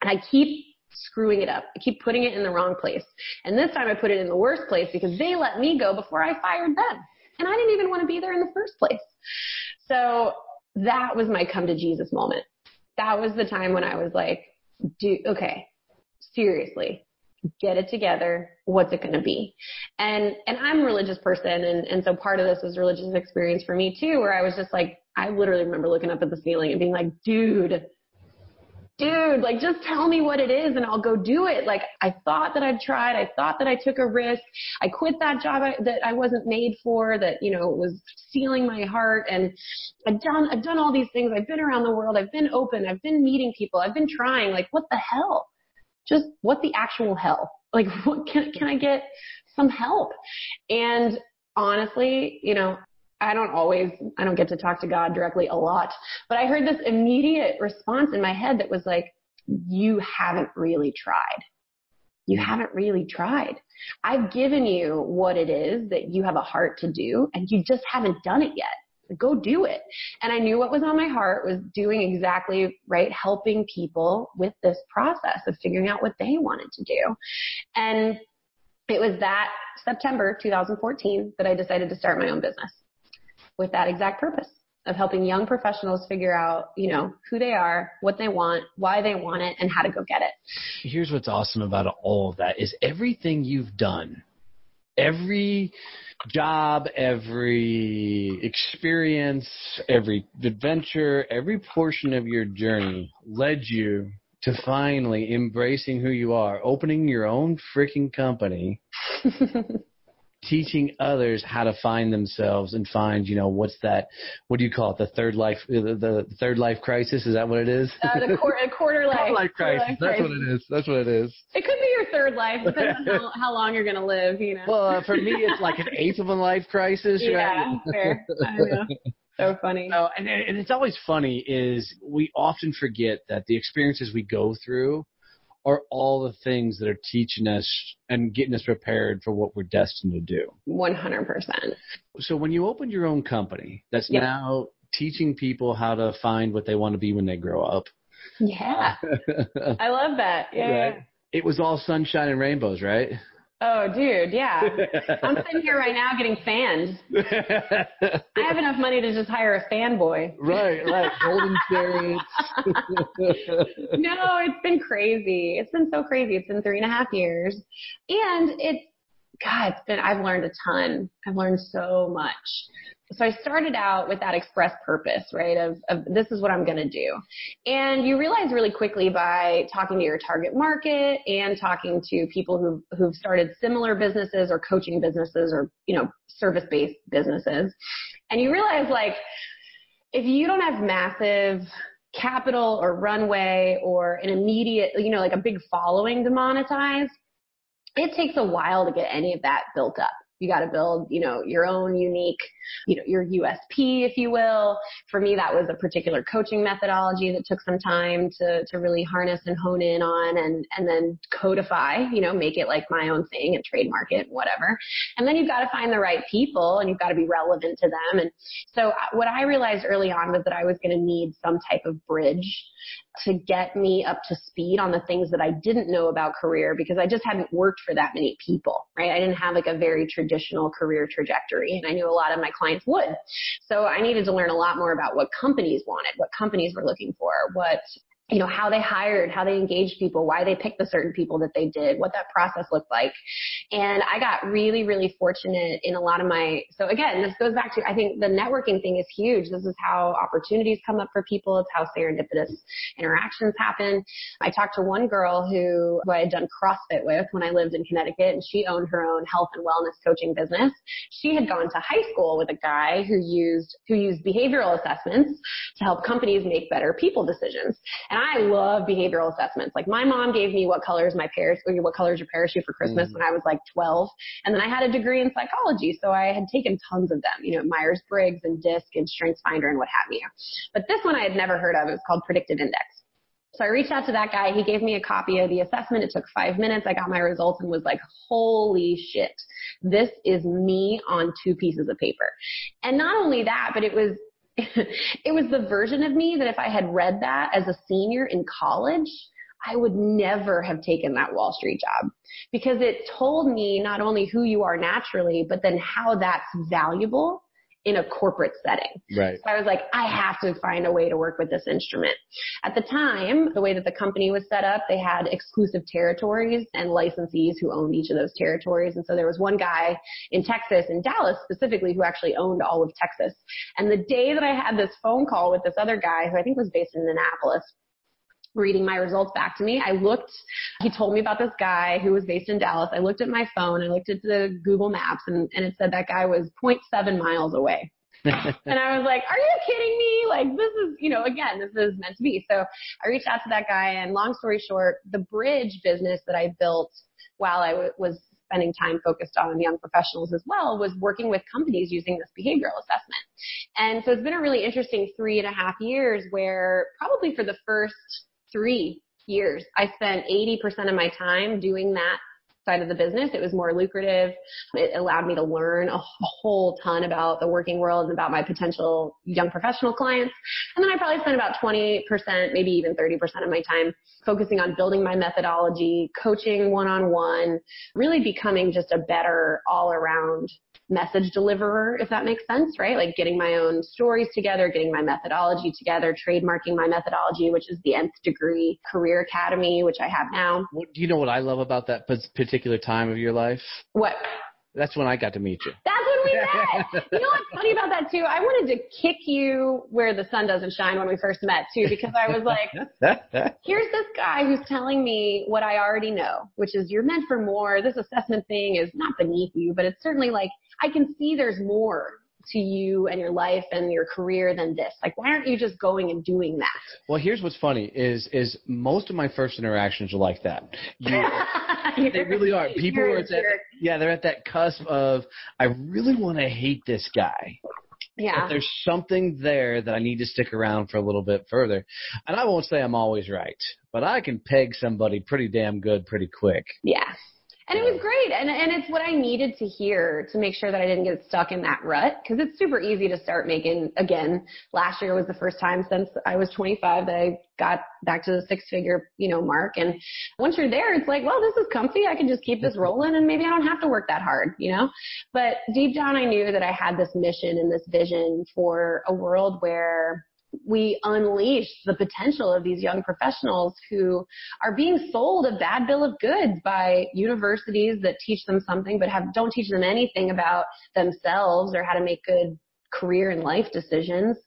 And I keep screwing it up. I keep putting it in the wrong place. And this time I put it in the worst place because they let me go before I fired them. And I didn't even want to be there in the first place. So that was my come to Jesus moment. That was the time when I was like, okay, seriously. Get it together. What's it going to be? And I'm a religious person. And so part of this was religious experience for me too, where I was just like, I literally remember looking up at the ceiling and being like, dude, dude, like, just tell me what it is and I'll go do it. Like, I thought that I'd tried. I thought that I took a risk. I quit that job that I wasn't made for, that, you know, was stealing my heart. And I've done all these things. I've been around the world. I've been open. I've been meeting people. I've been trying. Like, what the hell? Just what the actual hell? Like, what can I get some help? And honestly, you know, I don't get to talk to God directly a lot, but I heard this immediate response in my head that was like, you haven't really tried. You haven't really tried. I've given you what it is that you have a heart to do, and you just haven't done it yet. Go do it. And I knew what was on my heart was doing exactly right, helping people with this process of figuring out what they wanted to do. And it was that September 2014 that I decided to start my own business with that exact purpose of helping young professionals figure out, you know, who they are, what they want, why they want it, and how to go get it. Here's what's awesome about all of that is everything you've done, every job, every experience, every adventure, every portion of your journey led you to finally embracing who you are, opening your own freaking company, teaching others how to find themselves and find, you know, what do you call it? The third life crisis. Is that what it is? The quarter life crisis. That's what it is. That's what it is. It could be your third life, depending on how long you're going to live, you know. Well, for me, it's like an eighth of a life crisis. Yeah, right? Fair. I know. So funny. No, and it's always funny is we often forget that the experiences we go through are all the things that are teaching us and getting us prepared for what we're destined to do. 100%. So when you opened your own company that's now teaching people how to find what they want to be when they grow up. Yeah. I love that. Yeah. Right? It was all sunshine and rainbows, right? Oh, dude, yeah. I'm sitting here right now getting fanned. I have enough money to just hire a fan boy. Right. Golden chariots. No, it's been crazy. It's been so crazy. It's been 3.5 years. And I've learned a ton. I've learned so much. So I started out with that express purpose, right, of this is what I'm going to do. And you realize really quickly by talking to your target market and talking to people who've started similar businesses or coaching businesses or, you know, service-based businesses. And you realize, like, if you don't have massive capital or runway or an immediate, you know, like a big following to monetize, it takes a while to get any of that built up. You got to build, you know, your own unique, you know, your USP, if you will. For me, that was a particular coaching methodology that took some time to really harness and hone in on and then codify, you know, make it like my own thing and trademark it, whatever. And then you've got to find the right people and you've got to be relevant to them. And so what I realized early on was that I was going to need some type of bridge to get me up to speed on the things that I didn't know about career because I just hadn't worked for that many people, right? I didn't have like a very traditional career trajectory, and I knew a lot of my clients would. So I needed to learn a lot more about what companies wanted, what companies were looking for, what, you know, how they hired, how they engaged people, why they picked the certain people that they did, what that process looked like. And I got really, really fortunate in a lot of so again, this goes back to, I think the networking thing is huge. This is how opportunities come up for people. It's how serendipitous interactions happen. I talked to one girl who I had done CrossFit with when I lived in Connecticut, and she owned her own health and wellness coaching business. She had gone to high school with a guy who used behavioral assessments to help companies make better people decisions. And I love behavioral assessments. Like, my mom gave me what color is your parachute for Christmas when I was like 12. And then I had a degree in psychology, so I had taken tons of them, you know, Myers-Briggs and DISC and StrengthsFinder and what have you. But this one I had never heard of. It was called Predictive Index. So I reached out to that guy. He gave me a copy of the assessment. It took 5 minutes. I got my results and was like, holy shit, this is me on 2 pieces of paper. And not only that, but it was the version of me that if I had read that as a senior in college, I would never have taken that Wall Street job, because it told me not only who you are naturally, but then how that's valuable in a corporate setting. Right. So I was like, I have to find a way to work with this instrument. At the time, the way that the company was set up, they had exclusive territories and licensees who owned each of those territories. And so there was one guy in Texas, in Dallas specifically, who actually owned all of Texas. And the day that I had this phone call with this other guy, who I think was based in Annapolis, reading my results back to me, he told me about this guy who was based in Dallas. I looked at my phone, I looked at the Google Maps, and it said that guy was 0.7 miles away. And I was like, are you kidding me? Like, this is, again, this is meant to be. So I reached out to that guy, and long story short, the bridge business that I built while I was spending time focused on young professionals as well was working with companies using this behavioral assessment. And so it's been a really interesting 3.5 years where probably for the first 3 years, I spent 80% of my time doing that side of the business. It was more lucrative. It allowed me to learn a whole ton about the working world and about my potential young professional clients. And then I probably spent about 20%, maybe even 30% of my time focusing on building my methodology, coaching one-on-one, really becoming just a better all-around message deliverer, if that makes sense, right? Like getting my own stories together, getting my methodology together, trademarking my methodology, which is the Nth Degree Career Academy, which I have now. Do you know what I love about that particular time of your life? What? That's when I got to meet you. That's when we met. You know what's funny about that, too? I wanted to kick you where the sun doesn't shine when we first met, too, because I was like, here's this guy who's telling me what I already know, which is you're meant for more. This assessment thing is not beneath you, but it's certainly like I can see there's more to you and your life and your career than this. Like, why aren't you just going and doing that? Well, here's what's funny is most of my first interactions are like that. They really are. People are at that, they're at that cusp of, I really want to hate this guy. Yeah. But there's something there that I need to stick around for a little bit further. And I won't say I'm always right, but I can peg somebody pretty damn good pretty quick. Yeah. And it was great. And it's what I needed to hear to make sure that I didn't get stuck in that rut. Because it's super easy to start making, again, last year was the first time since I was 25 that I got back to the 6-figure, mark. And once you're there, it's like, well, this is comfy. I can just keep this rolling and maybe I don't have to work that hard, But deep down, I knew that I had this mission and this vision for a world where we unleash the potential of these young professionals who are being sold a bad bill of goods by universities that teach them something but don't teach them anything about themselves or how to make good career and life decisions,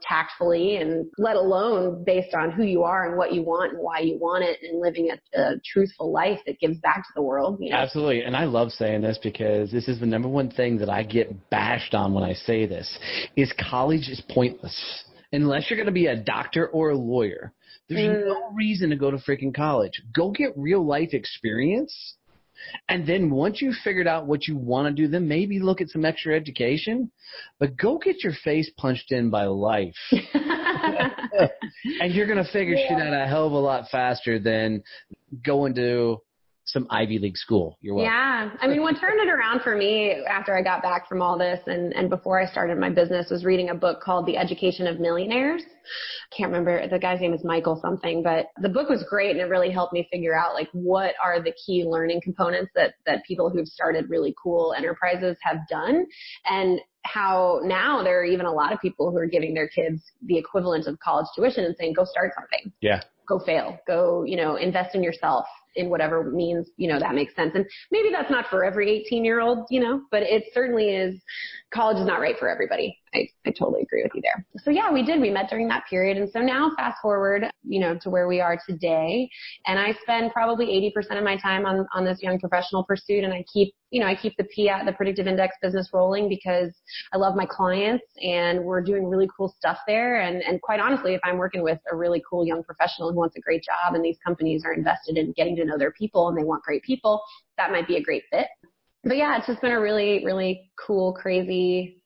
tactfully, and let alone based on who you are and what you want and why you want it, and living a truthful life that gives back to the world. Absolutely. And I love saying this because this is the number one thing that I get bashed on when I say this is college is pointless. Unless you're going to be a doctor or a lawyer, there's no reason to go to freaking college. Go get real life experience. And then once you've figured out what you want to do, then maybe look at some extra education. But go get your face punched in by life. And you're going to figure shit out a hell of a lot faster than going to some Ivy League school. You're welcome. Yeah. I mean, what turned it around for me after I got back from all this and before I started my business was reading a book called The Education of Millionaires. Can't remember. The guy's name is Michael something, but the book was great and it really helped me figure out like what are the key learning components that people who've started really cool enterprises have done, and how now there are even a lot of people who are giving their kids the equivalent of college tuition and saying, go start something. Yeah. Go fail. Go, invest in yourself in whatever means, that makes sense. And maybe that's not for every 18-year-old, but it certainly is. College is not right for everybody. I totally agree with you there. So yeah, we met during that period. And so now fast forward, to where we are today. And I spend probably 80% of my time on this young professional pursuit. And I keep the PIAT, the predictive index business rolling because I love my clients and we're doing really cool stuff there. And quite honestly, if I'm working with a really cool young professional who wants a great job and these companies are invested in getting to know their people and they want great people, that might be a great fit. But yeah, it's just been a really, really cool, crazy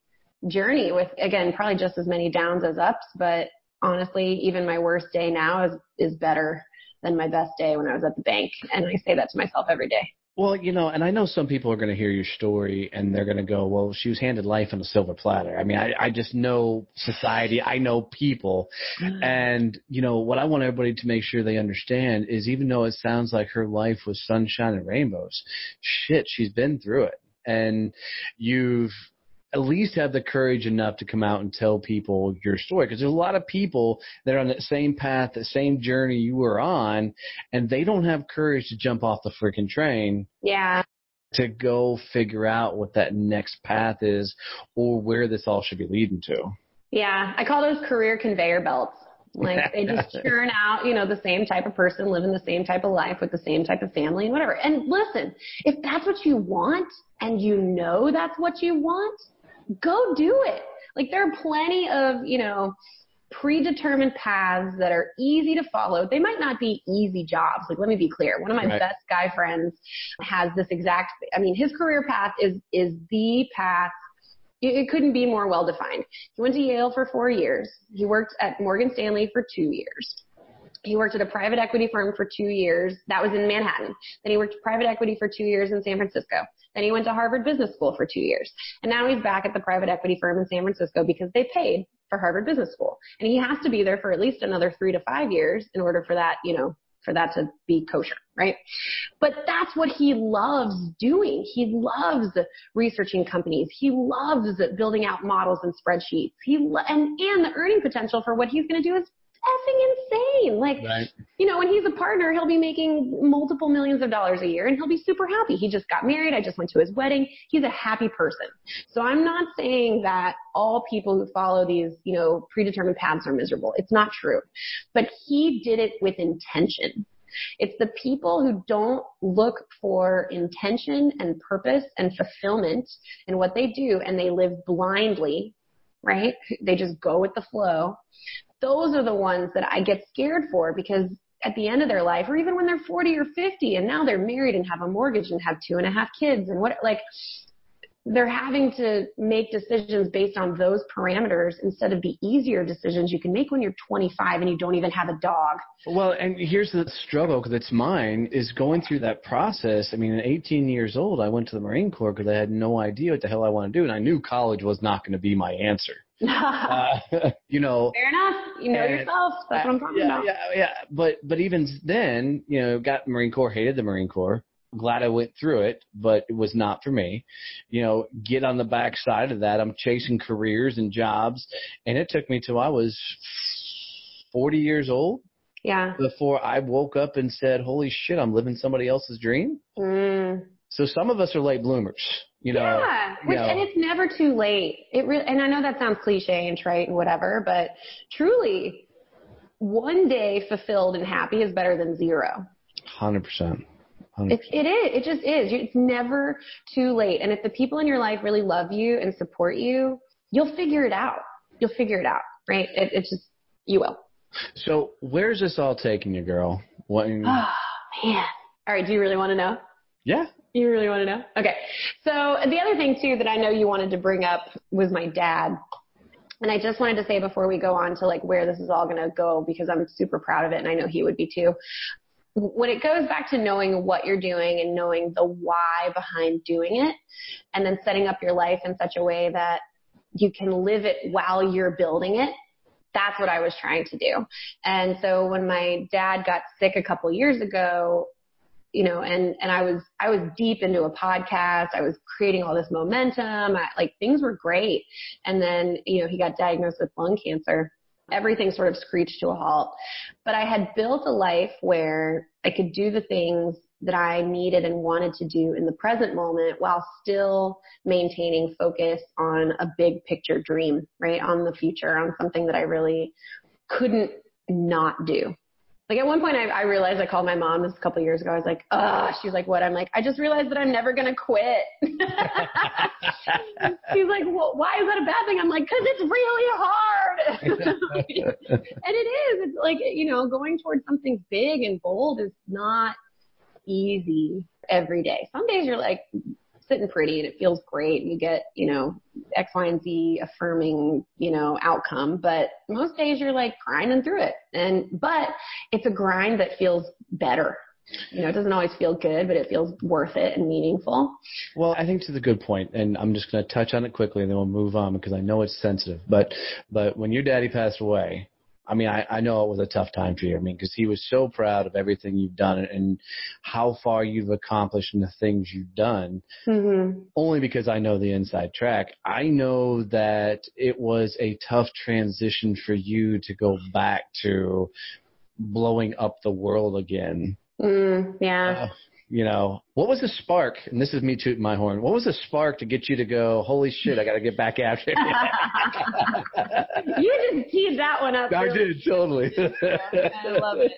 journey with, again, probably just as many downs as ups. But honestly, even my worst day now is better than my best day when I was at the bank. And I say that to myself every day. Well, and I know some people are going to hear your story and they're going to go, well, she was handed life on a silver platter. I mean, I just know society. I know people. And, what I want everybody to make sure they understand is even though it sounds like her life was sunshine and rainbows, shit, she's been through it. And you've at least have the courage enough to come out and tell people your story. Because there's a lot of people that are on that same path, the same journey you were on, and they don't have courage to jump off the freaking train. Yeah. To go figure out what that next path is or where this all should be leading to. Yeah. I call those career conveyor belts. Like they just churn out, the same type of person, living the same type of life with the same type of family and whatever. And listen, if that's what you want and that's what you want, go do it. Like there are plenty of, predetermined paths that are easy to follow. They might not be easy jobs. Like, let me be clear. One of my best guy friends has this his career path is the path. It couldn't be more well-defined. He went to Yale for 4 years. He worked at Morgan Stanley for 2 years. He worked at a private equity firm for 2 years. That was in Manhattan. Then he worked at private equity for 2 years in San Francisco. Then he went to Harvard Business School for 2 years. And now he's back at the private equity firm in San Francisco because they paid for Harvard Business School. And he has to be there for at least another 3 to 5 years in order for that, for that to be kosher, right? But that's what he loves doing. He loves researching companies. He loves building out models and spreadsheets. And the earning potential for what he's going to do is effing insane. Like, when he's a partner, he'll be making multiple millions of dollars a year and he'll be super happy. He just got married. I just went to his wedding. He's a happy person. So I'm not saying that all people who follow these, predetermined paths are miserable. It's not true. But he did it with intention. It's the people who don't look for intention and purpose and fulfillment in what they do and they live blindly, right? They just go with the flow. Those are the ones that I get scared for because at the end of their life, or even when they're 40 or 50 and now they're married and have a mortgage and have 2.5 kids and they're having to make decisions based on those parameters instead of the easier decisions you can make when you're 25 and you don't even have a dog. Well, and here's the struggle, because it's mine, is going through that process. I mean, at 18 years old, I went to the Marine Corps because I had no idea what the hell I wanted to do, and I knew college was not going to be my answer. Fair enough. Yourself. That's what I'm talking about. Yeah. But even then, got the Marine Corps, hated the Marine Corps. Glad I went through it, but it was not for me. Get on the backside of that. I'm chasing careers and jobs, and it took me till I was 40 years old. Yeah. Before I woke up and said, "Holy shit, I'm living somebody else's dream." So some of us are late bloomers. And it's never too late. And I know that sounds cliche and trite and whatever, but truly, one day fulfilled and happy is better than 0. 100%. It is. It just is. It's never too late. And if the people in your life really love you and support you, you'll figure it out. Right? It's just, you will. So where's this all taking you, girl? Oh, man. All right. Do you really want to know? Yeah. You really want to know? Okay. So the other thing, too, that I know you wanted to bring up was my dad. And I just wanted to say before we go on to where this is all going to go, because I'm super proud of it and I know he would be too. When it goes back to knowing what you're doing and knowing the why behind doing it, and then setting up your life in such a way that you can live it while you're building it, that's what I was trying to do. And so when my dad got sick a couple years ago, and I was deep into a podcast. I was creating all this momentum. Things were great. And then, he got diagnosed with lung cancer. Everything sort of screeched to a halt. But I had built a life where I could do the things that I needed and wanted to do in the present moment while still maintaining focus on a big picture dream, right? On the future, on something that I really couldn't not do. At one point I realized, I called my mom this a couple of years ago. I was like, she's like, what? I'm like, I just realized that I'm never going to quit. She's like, well, why is that a bad thing? I'm like, cause it's really hard. And it is. It's going towards something big and bold is not easy every day. Some days you're sitting pretty and it feels great and you get, X, Y, and Z affirming, outcome. But most days you're grinding through it. But it's a grind that feels better. It doesn't always feel good, but it feels worth it and meaningful. Well, I think it's a good point, and I'm just going to touch on it quickly and then we'll move on because I know it's sensitive. But when your daddy passed away, I know it was a tough time for you. Because he was so proud of everything you've done and how far you've accomplished and the things you've done. Mm-hmm. Only because I know the inside track. I know that it was a tough transition for you to go back to blowing up the world again. Yeah. what was the spark? And this is me tooting my horn. What was the spark to get you to go, holy shit, I got to get back out here? You just teed that one up. I did, totally. Yeah, I love it.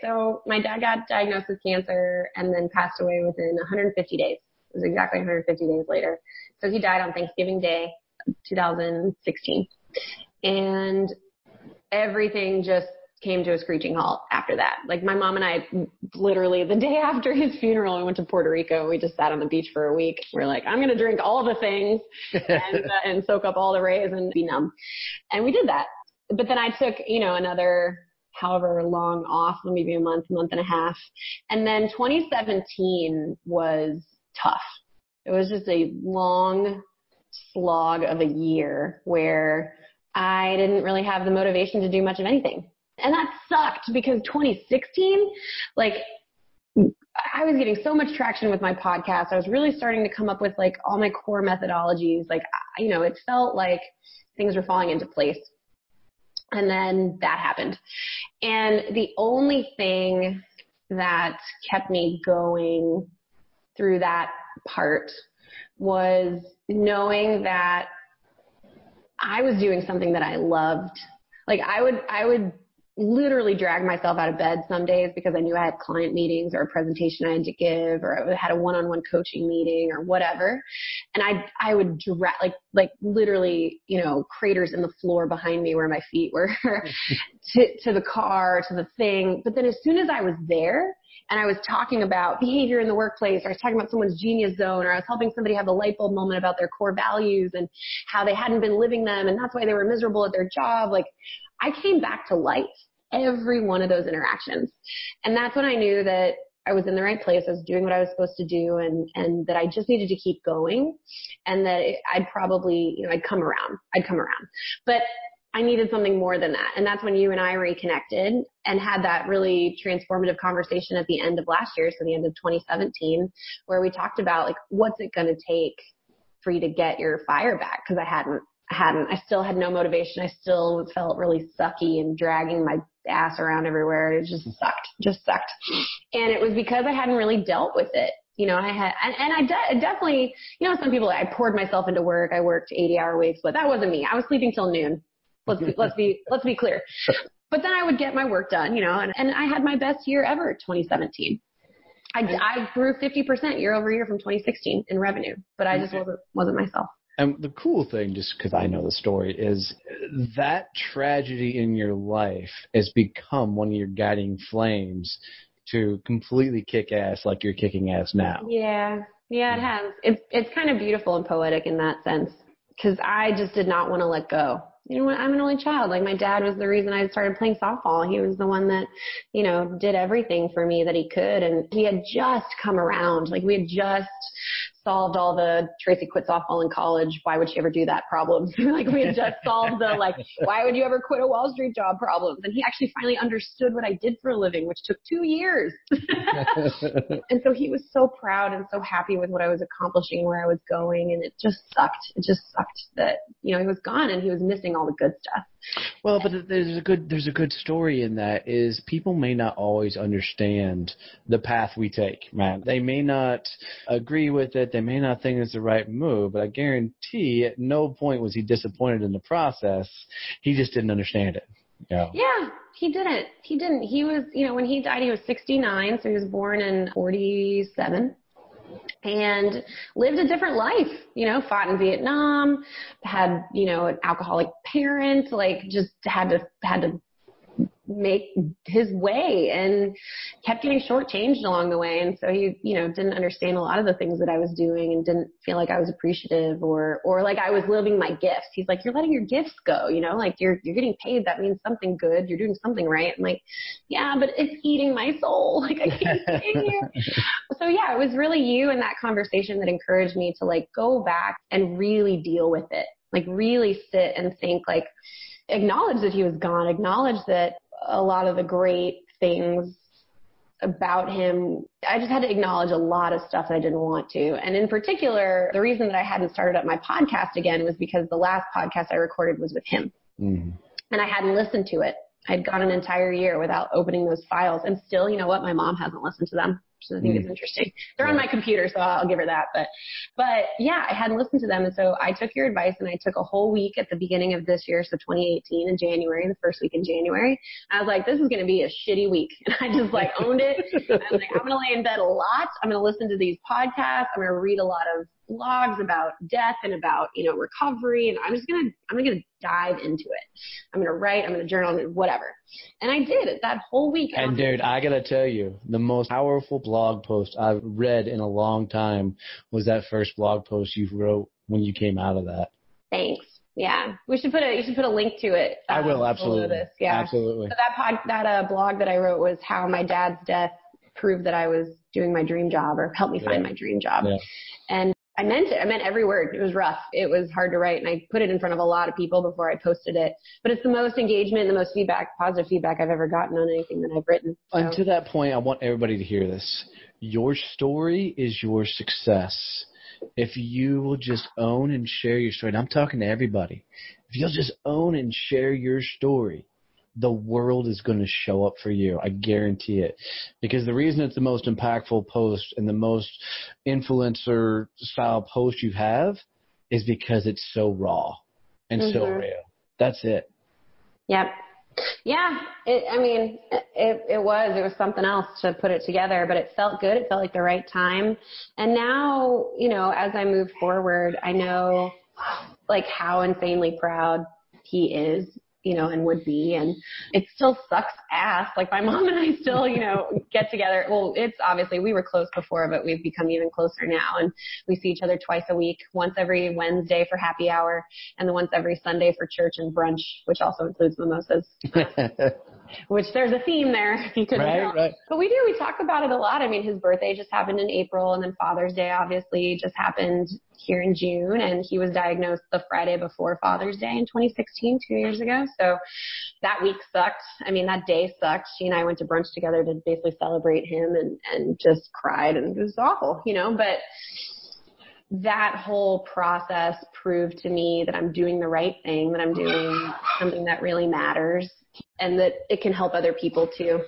So my dad got diagnosed with cancer and then passed away within 150 days. It was exactly 150 days later. So he died on Thanksgiving Day, 2016. And everything just came to a screeching halt after that. Like my mom and I, literally the day after his funeral, we went to Puerto Rico. We just sat on the beach for a week. We're like, I'm going to drink all the things and soak up all the rays and be numb. And we did that. But then I took, another however long off, maybe a month and a half. And then 2017 was tough. It was just a long slog of a year where I didn't really have the motivation to do much of anything. And that sucked because 2016, I was getting so much traction with my podcast. I was really starting to come up with all my core methodologies. It felt like things were falling into place. And then that happened. And the only thing that kept me going through that part was knowing that I was doing something that I loved. I would literally drag myself out of bed some days because I knew I had client meetings or a presentation I had to give, or I had a one-on-one coaching meeting or whatever. And I would drag, literally, craters in the floor behind me where my feet were to the car, to the thing. But then as soon as I was there and I was talking about behavior in the workplace, or I was talking about someone's genius zone, or I was helping somebody have a light bulb moment about their core values and how they hadn't been living them, and that's why they were miserable at their job, I came back to life every one of those interactions. And that's when I knew that I was in the right place. I was doing what I was supposed to do, and that I just needed to keep going, and that I'd probably, I'd come around. But I needed something more than that. And that's when you and I reconnected and had that really transformative conversation at the end of last year, so the end of 2017, where we talked about what's it going to take for you to get your fire back? Because I still had no motivation. I still felt really sucky and dragging my ass around everywhere. It just sucked. And it was because I hadn't really dealt with it. I definitely, some people, I poured myself into work. I worked 80-hour weeks, but that wasn't me. I was sleeping till noon. Let's be clear. But then I would get my work done, and I had my best year ever, 2017. I grew 50% year over year from 2016 in revenue, but I just wasn't myself. And the cool thing, just because I know the story, is that tragedy in your life has become one of your guiding flames to completely kick ass like you're kicking ass now. Yeah, it has. It's kind of beautiful and poetic in that sense, because I just did not want to let go. I'm an only child. My dad was the reason I started playing softball. He was the one that, did everything for me that he could. And he had just come around. We had just solved all the Tracy quit softball in college. Why would she ever do that problems? We had just solved the, why would you ever quit a Wall Street job problems? And he actually finally understood what I did for a living, which took 2 years. And so he was so proud and so happy with what I was accomplishing, where I was going. And it just sucked. It just sucked that, he was gone and he was missing all the good stuff. Well, but there's a good story in that is people may not always understand the path we take, man. They may not agree with it. They may not think it's the right move, but I guarantee at no point was he disappointed in the process. He just didn't understand it. Yeah, he didn't. He was, when he died, he was 69. So he was born in 47. And lived a different life, fought in Vietnam, had, an alcoholic parent, just had to make his way and kept getting shortchanged along the way. And so he, didn't understand a lot of the things that I was doing and didn't feel like I was appreciative or like I was living my gifts. He's like, you're letting your gifts go, you're getting paid. That means something good. You're doing something right. I'm like, yeah, but it's eating my soul. I can't stay here. So yeah, it was really you and that conversation that encouraged me to go back and really deal with it. Really sit and think, acknowledge that he was gone, acknowledge that a lot of the great things about him, I just had to acknowledge a lot of stuff that I didn't want to. And in particular, the reason that I hadn't started up my podcast again was because the last podcast I recorded was with him. Mm-hmm. And I hadn't listened to it I'd gone an entire year without opening those files. And still, you know what? My mom hasn't listened to them, which I think is interesting. They're on my computer, so I'll give her that. But yeah, I hadn't listened to them. And so I took your advice and I took a whole week at the beginning of this year, so 2018 in January, the first week in January. I was like, this is going to be a shitty week. And I just like owned it. I was like, I'm going to lay in bed a lot. I'm going to listen to these podcasts. I'm going to read a lot of blogs about death and about, you know, recovery. And I'm going to dive into it. I'm going to write, I'm going to journal, whatever. And I did it that whole week. And dude, I got to tell you, the most powerful blog post I've read in a long time was that first blog post you wrote when you came out of that. Thanks. Yeah. You should put a link to it. I will. Absolutely. This. Yeah. Absolutely. So that blog that I wrote was how my dad's death proved that I was doing my dream job, or helped me find my dream job. Yeah. And I meant it. I meant every word. It was rough. It was hard to write, and I put it in front of a lot of people before I posted it. But it's the most engagement, the most feedback, positive feedback I've ever gotten on anything that I've written. So. And to that point, I want everybody to hear this. Your story is your success. If you will just own and share your story, and I'm talking to everybody, if you'll just own and share your story, the world is going to show up for you. I guarantee it. Because the reason it's the most impactful post and the most influencer style post you have is because it's so raw and so real. That's it. Yep. Yeah. It was something else to put it together, but it felt good. It felt like the right time. And now, you know, as I move forward, I know like how insanely proud he is, you know, and would be. And it still sucks ass. Like my mom and I still, you know, get together. Well, it's obviously, we were close before, but we've become even closer now. And we see each other twice a week, once every Wednesday for happy hour, and then once every Sunday for church and brunch, which also includes mimosas. Which there's a theme there, if you couldn't tell. Right. But we talk about it a lot. I mean, his birthday just happened in April, and then Father's Day obviously just happened here in June, and he was diagnosed the Friday before Father's Day in 2016, 2 years ago. So that week sucked. I mean, that day sucked. She and I went to brunch together to basically celebrate him and just cried, and it was awful, you know, but that whole process proved to me that I'm doing the right thing, that I'm doing something that really matters, and that it can help other people too.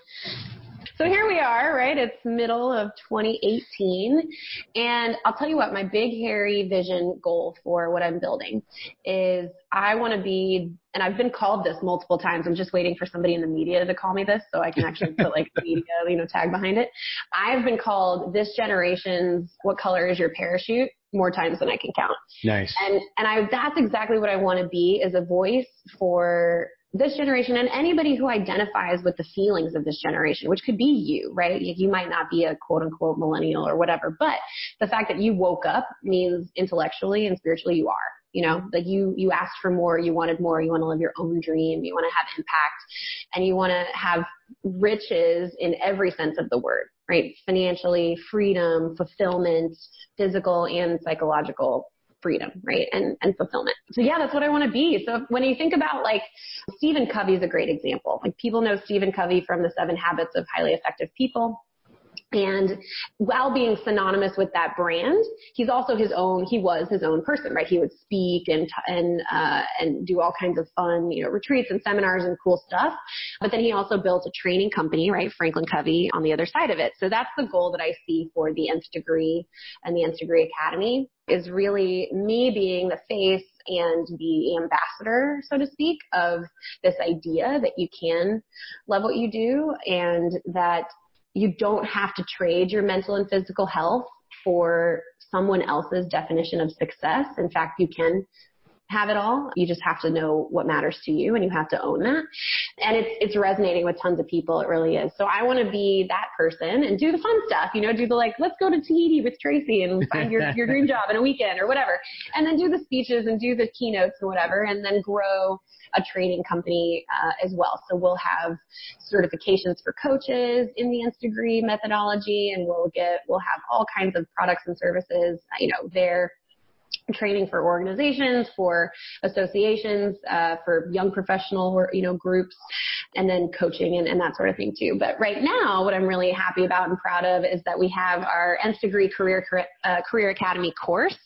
So here we are, right? It's middle of 2018. And I'll tell you what, my big, hairy vision goal for what I'm building is I want to be, and I've been called this multiple times. I'm just waiting for somebody in the media to call me this so I can actually put like media, you know, tag behind it. I've been called this generation's "What color is your parachute?" more times than I can count. Nice. And that's exactly what I want to be, is a voice for this generation and anybody who identifies with the feelings of this generation, which could be you, right? You might not be a quote unquote millennial or whatever, but the fact that you woke up means intellectually and spiritually you are, you know, like you asked for more, you wanted more, you want to live your own dream, you want to have impact, and you want to have riches in every sense of the word, right? Financially, freedom, fulfillment, physical and psychological freedom, right? And fulfillment. So yeah, that's what I want to be. So when you think about like Stephen Covey is a great example. Like people know Stephen Covey from the 7 Habits of Highly Effective People. And while being synonymous with that brand, he was his own person, right? He would speak and do all kinds of fun, you know, retreats and seminars and cool stuff. But then he also built a training company, right? Franklin Covey on the other side of it. So that's the goal that I see for the Nth Degree and the Nth Degree Academy, is really me being the face and the ambassador, so to speak, of this idea that you can love what you do, and that you don't have to trade your mental and physical health for someone else's definition of success. In fact, you can have it all. You just have to know what matters to you, and you have to own that. And it's resonating with tons of people. It really is. So I want to be that person and do the fun stuff, you know, do the like, let's go to Tahiti with Tracy and find your dream job in a weekend or whatever. And then do the speeches and do the keynotes and whatever, and then grow a training company as well. So we'll have certifications for coaches in the Nth Degree methodology, and we'll have all kinds of products and services, you know, there. training for organizations, for associations, for young professional or, groups, and then coaching and that sort of thing too. But right now, what I'm really happy about and proud of is that we have our Nth Degree Career Academy course.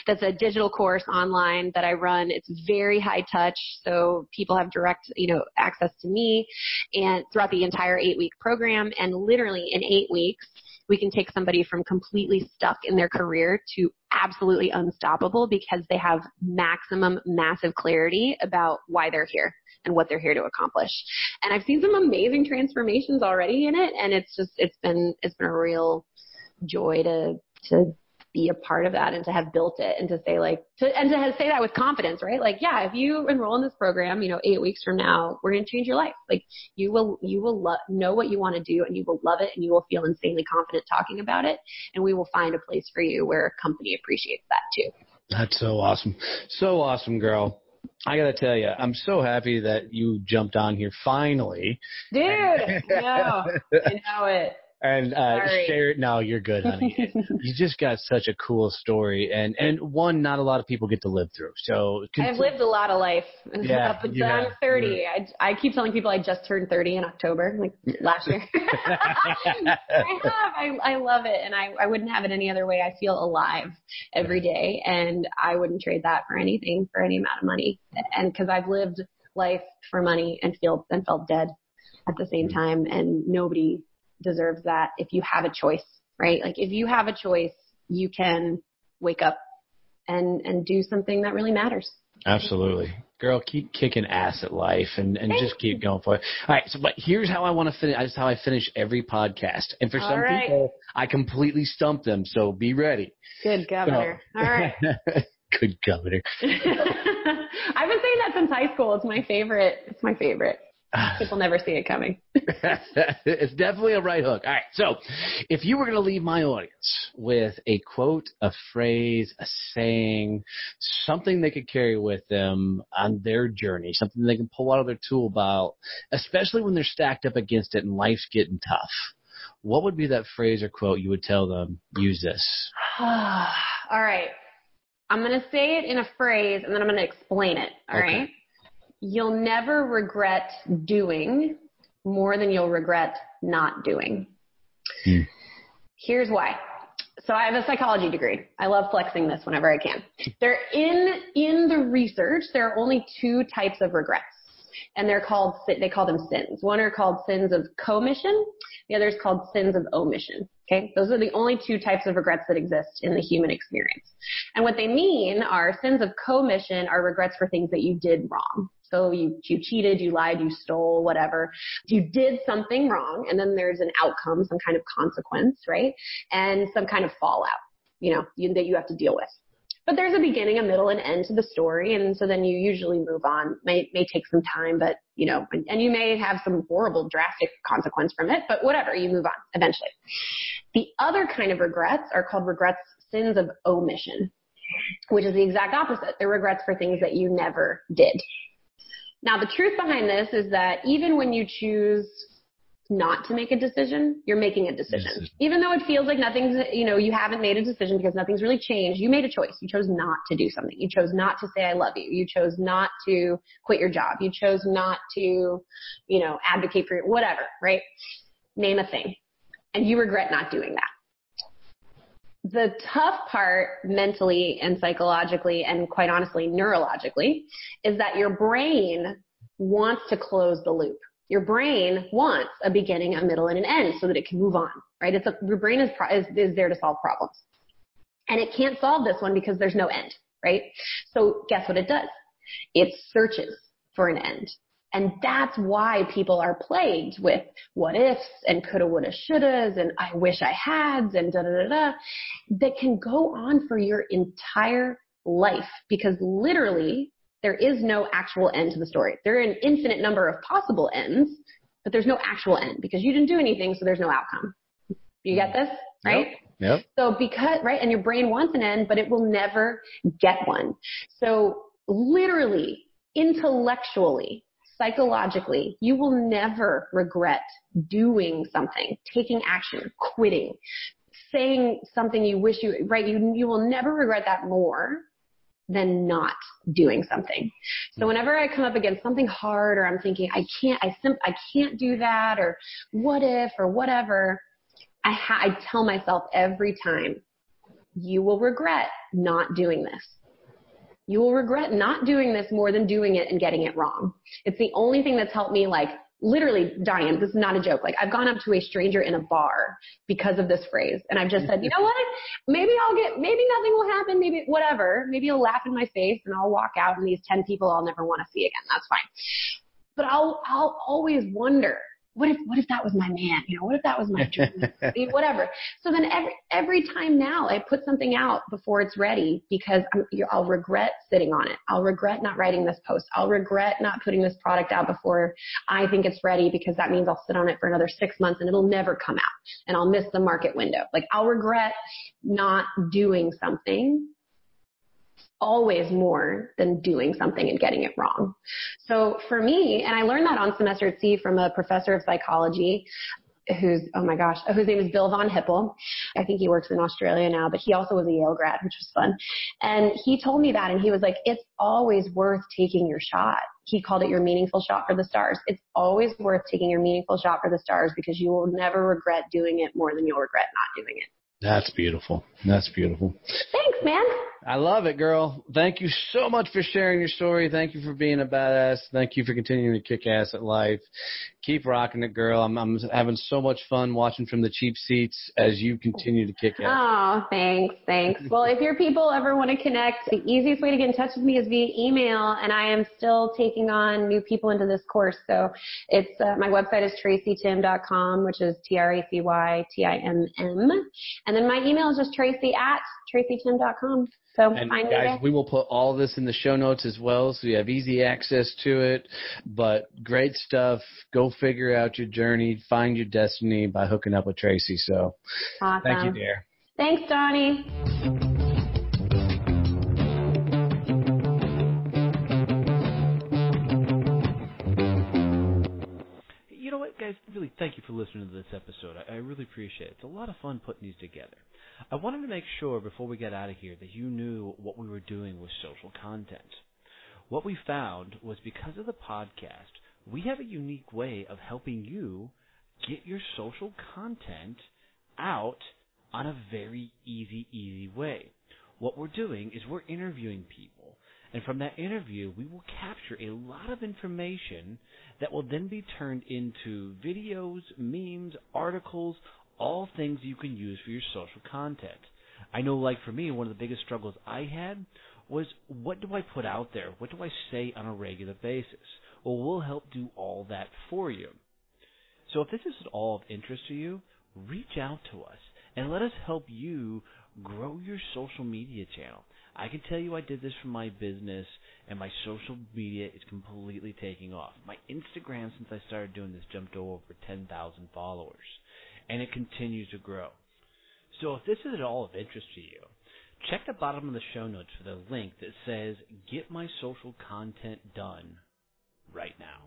That's a digital course online that I run. It's very high touch, so people have direct, access to me and throughout the entire 8-week program. And literally in 8 weeks, we can take somebody from completely stuck in their career to absolutely unstoppable because they have massive clarity about why they're here and what they're here to accomplish. And I've seen some amazing transformations already in it, and it's been a real joy to be a part of that and to have built it and to say say that with confidence, right? Like, yeah, if you enroll in this program, 8 weeks from now, we're going to change your life. Like you will know what you want to do and you will love it and you will feel insanely confident talking about it. And we will find a place for you where a company appreciates that too. That's so awesome. So awesome, girl. I got to tell you, I'm so happy that you jumped on here finally. Dude, I know it. And share it. No, you're good, honey. You just got such a cool story, and one not a lot of people get to live through. So I've lived a lot of I'm 30. Yeah. I keep telling people I just turned 30 in October, like last year. I love it, and I wouldn't have it any other way. I feel alive every day, and I wouldn't trade that for anything, for any amount of money. And because I've lived life for money and felt dead at the same time, and nobody deserves that. If you have a choice, right? Like if you have a choice, you can wake up and do something that really matters. Absolutely. Girl, keep kicking ass at life and just keep going for it. All right. So, but here's how I want to finish. That's how I finish every podcast. And for some people, I completely stump them. So be ready. Good governor. All right. Good governor. I've been saying that since high school. It's my favorite. People never see it coming. It's definitely a right hook. All right. So if you were going to leave my audience with a quote, a phrase, a saying, something they could carry with them on their journey, something they can pull out of their tool belt, especially when they're stacked up against it and life's getting tough, what would be that phrase or quote you would tell them, use this? All right. I'm going to say it in a phrase and then I'm going to explain it. All right. You'll never regret doing more than you'll regret not doing. Here's why. So I have a psychology degree. I love flexing this whenever I can. In the research, there are only 2 types of regrets, and they call them sins. One are called sins of commission. The other is called sins of omission. Okay. Those are the only 2 types of regrets that exist in the human experience. And what they mean are sins of commission are regrets for things that you did wrong. So you cheated, you lied, you stole, whatever. You did something wrong, and then there's an outcome, some kind of consequence, right? And some kind of fallout, that you have to deal with. But there's a beginning, a middle, and end to the story, and so then you usually move on. May take some time, but, and you may have some horrible, drastic consequence from it, but whatever, you move on eventually. The other kind of regrets are called sins of omission, which is the exact opposite. They're regrets for things that you never did. Now, the truth behind this is that even when you choose not to make a decision, you're making a decision. Even though it feels like nothing's, you haven't made a decision because nothing's really changed, you made a choice. You chose not to do something. You chose not to say, I love you. You chose not to quit your job. You chose not to, advocate for whatever, right? Name a thing. And you regret not doing that. The tough part mentally and psychologically and quite honestly neurologically is that your brain wants to close the loop. Your brain wants a beginning, a middle, and an end so that it can move on, right? Your brain is there to solve problems. And it can't solve this one because there's no end, right? So guess what it does? It searches for an end. And that's why people are plagued with what ifs and coulda, woulda, shouldas and I wish I hads and da-da-da-da that can go on for your entire life because literally there is no actual end to the story. There are an infinite number of possible ends, but there's no actual end because you didn't do anything, so there's no outcome. You get this, right? Yep. So right, and your brain wants an end, but it will never get one. So literally, intellectually, psychologically, you will never regret doing something, taking action, quitting, saying something you wish you, right? You will never regret that more than not doing something. So whenever I come up against something hard, or I'm thinking, I can't do that, or what if, or whatever, I tell myself every time, you will regret not doing this. You will regret not doing this more than doing it and getting it wrong. It's the only thing that's helped me, like, literally, Donnie, this is not a joke. Like, I've gone up to a stranger in a bar because of this phrase. And I've just said, you know what? Maybe nothing will happen. Maybe whatever. Maybe you'll laugh in my face and I'll walk out and these 10 people I'll never want to see again. That's fine. But I'll always wonder, what if that was my man? You know, what if that was my dream? Whatever. So then every time now I put something out before it's ready, because I'll regret sitting on it. I'll regret not writing this post. I'll regret not putting this product out before I think it's ready, because that means I'll sit on it for another 6 months and it'll never come out and I'll miss the market window. Like, I'll regret not doing something always more than doing something and getting it wrong. So for me, and I learned that on semester C from a professor of psychology whose name is Bill Von Hippel. I think he works in Australia now, but he also was a Yale grad, which was fun. And he told me that, and he was like, it's always worth taking your shot. He called it your meaningful shot for the stars. It's always worth taking your meaningful shot for the stars, because you will never regret doing it more than you'll regret not doing it. That's beautiful. That's beautiful. Thanks, man. I love it, girl. Thank you so much for sharing your story. Thank you for being a badass. Thank you for continuing to kick ass at life. Keep rocking it, girl. I'm having so much fun watching from the cheap seats as you continue to kick ass. Oh, thanks. Well, if your people ever want to connect, the easiest way to get in touch with me is via email, and I am still taking on new people into this course. So it's my website is tracytimm.com, which is TracyTimm. And then my email is just tracy@tracytimm.com. So and guys, we will put all this in the show notes as well, so you have easy access to it. But great stuff. Go figure out your journey, find your destiny by hooking up with Tracy. So awesome. Thank you, dear. Thanks, Donnie. You know what, guys? Really, thank you for listening to this episode. I really appreciate it. It's a lot of fun putting these together. I wanted to make sure before we get out of here that you knew what we were doing with social content. What we found was, because of the podcast, we have a unique way of helping you get your social content out on a very easy way. What we're doing is we're interviewing people, and from that interview, we will capture a lot of information that will then be turned into videos, memes, articles, all things you can use for your social content. I know, like for me, one of the biggest struggles I had was, what do I put out there? What do I say on a regular basis? Well, we'll help do all that for you. So if this is at all of interest to you, reach out to us and let us help you grow your social media channel. I can tell you I did this for my business, and my social media is completely taking off. My Instagram, since I started doing this, jumped over 10,000 followers, and it continues to grow. So if this is at all of interest to you, check the bottom of the show notes for the link that says, Get My Social Content Done right now.